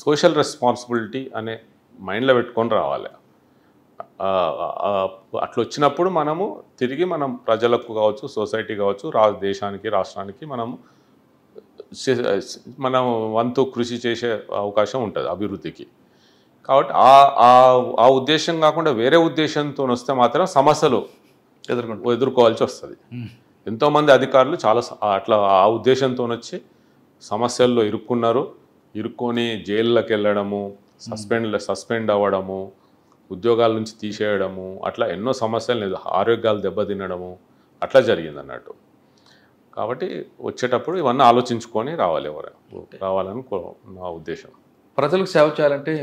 సోషల్ రెస్పాన్సిబిలిటీ అనే మైండ్లో పెట్టుకొని రావాలి. అట్లా వచ్చినప్పుడు మనము తిరిగి మనం ప్రజలకు కావచ్చు, సొసైటీ కావచ్చు, దేశానికి, రాష్ట్రానికి మనం వంతు కృషి చేసే అవకాశం ఉంటుంది అభివృద్ధికి. కాబట్టి ఆ ఉద్దేశం కాకుండా వేరే ఉద్దేశంతో వస్తే మాత్రం సమస్యలు ఎదుర్కోవాల్సి వస్తుంది. ఎంతోమంది అధికారులు చాలా అట్లా ఆ ఉద్దేశంతో వచ్చి సమస్యల్లో ఇరుక్కొని జైళ్ళకి వెళ్ళడము, సస్పెండ్ అవ్వడము, ఉద్యోగాల నుంచి తీసేయడము, అట్లా ఎన్నో సమస్యలు లేదు, ఆరోగ్యాలు దెబ్బతినడము అట్లా జరిగింది అన్నట్టు. కాబట్టి వచ్చేటప్పుడు ఇవన్నీ ఆలోచించుకొని రావాలని నా ఉద్దేశం. ప్రజలకు సేవ చేయాలంటే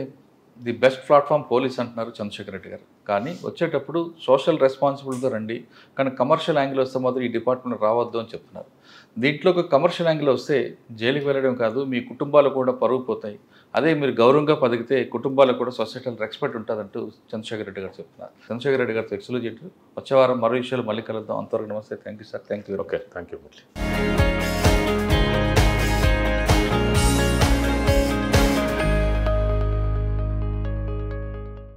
ది బెస్ట్ ప్లాట్ఫామ్ పోలీస్ అంటున్నారు చంద్రశేఖర్ రెడ్డి గారు. కానీ వచ్చేటప్పుడు సోషల్ రెస్పాన్సిబిలిటీతో రండి, కానీ కమర్షియల్ యాంగిల్ వస్తే మాత్రం ఈ డిపార్ట్మెంట్ రావద్దు అని చెప్తున్నారు. దీంట్లో ఒక కమర్షియల్ యాంగిల్ వస్తే జైలుకి వెళ్ళడం కాదు, మీ కుటుంబాలు కూడా పరుగు పోతాయి. అదే మీరు గౌరవంగా బతికితే కుటుంబాలకు కూడా సొసైటల్ రెస్పెక్ట్ ఉంటుందంటూ చంద్రశేఖర్ రెడ్డి గారు చెప్తున్నారు. చంద్రశేఖర్ రెడ్డి గారితో ఎక్స్క్లూజివ్. వచ్చే వారం మరో విషయాలు మళ్ళీ కలుద్దాం. అంతవరకు నమస్తే. Thank you sir. Thank you. Okay, thank you.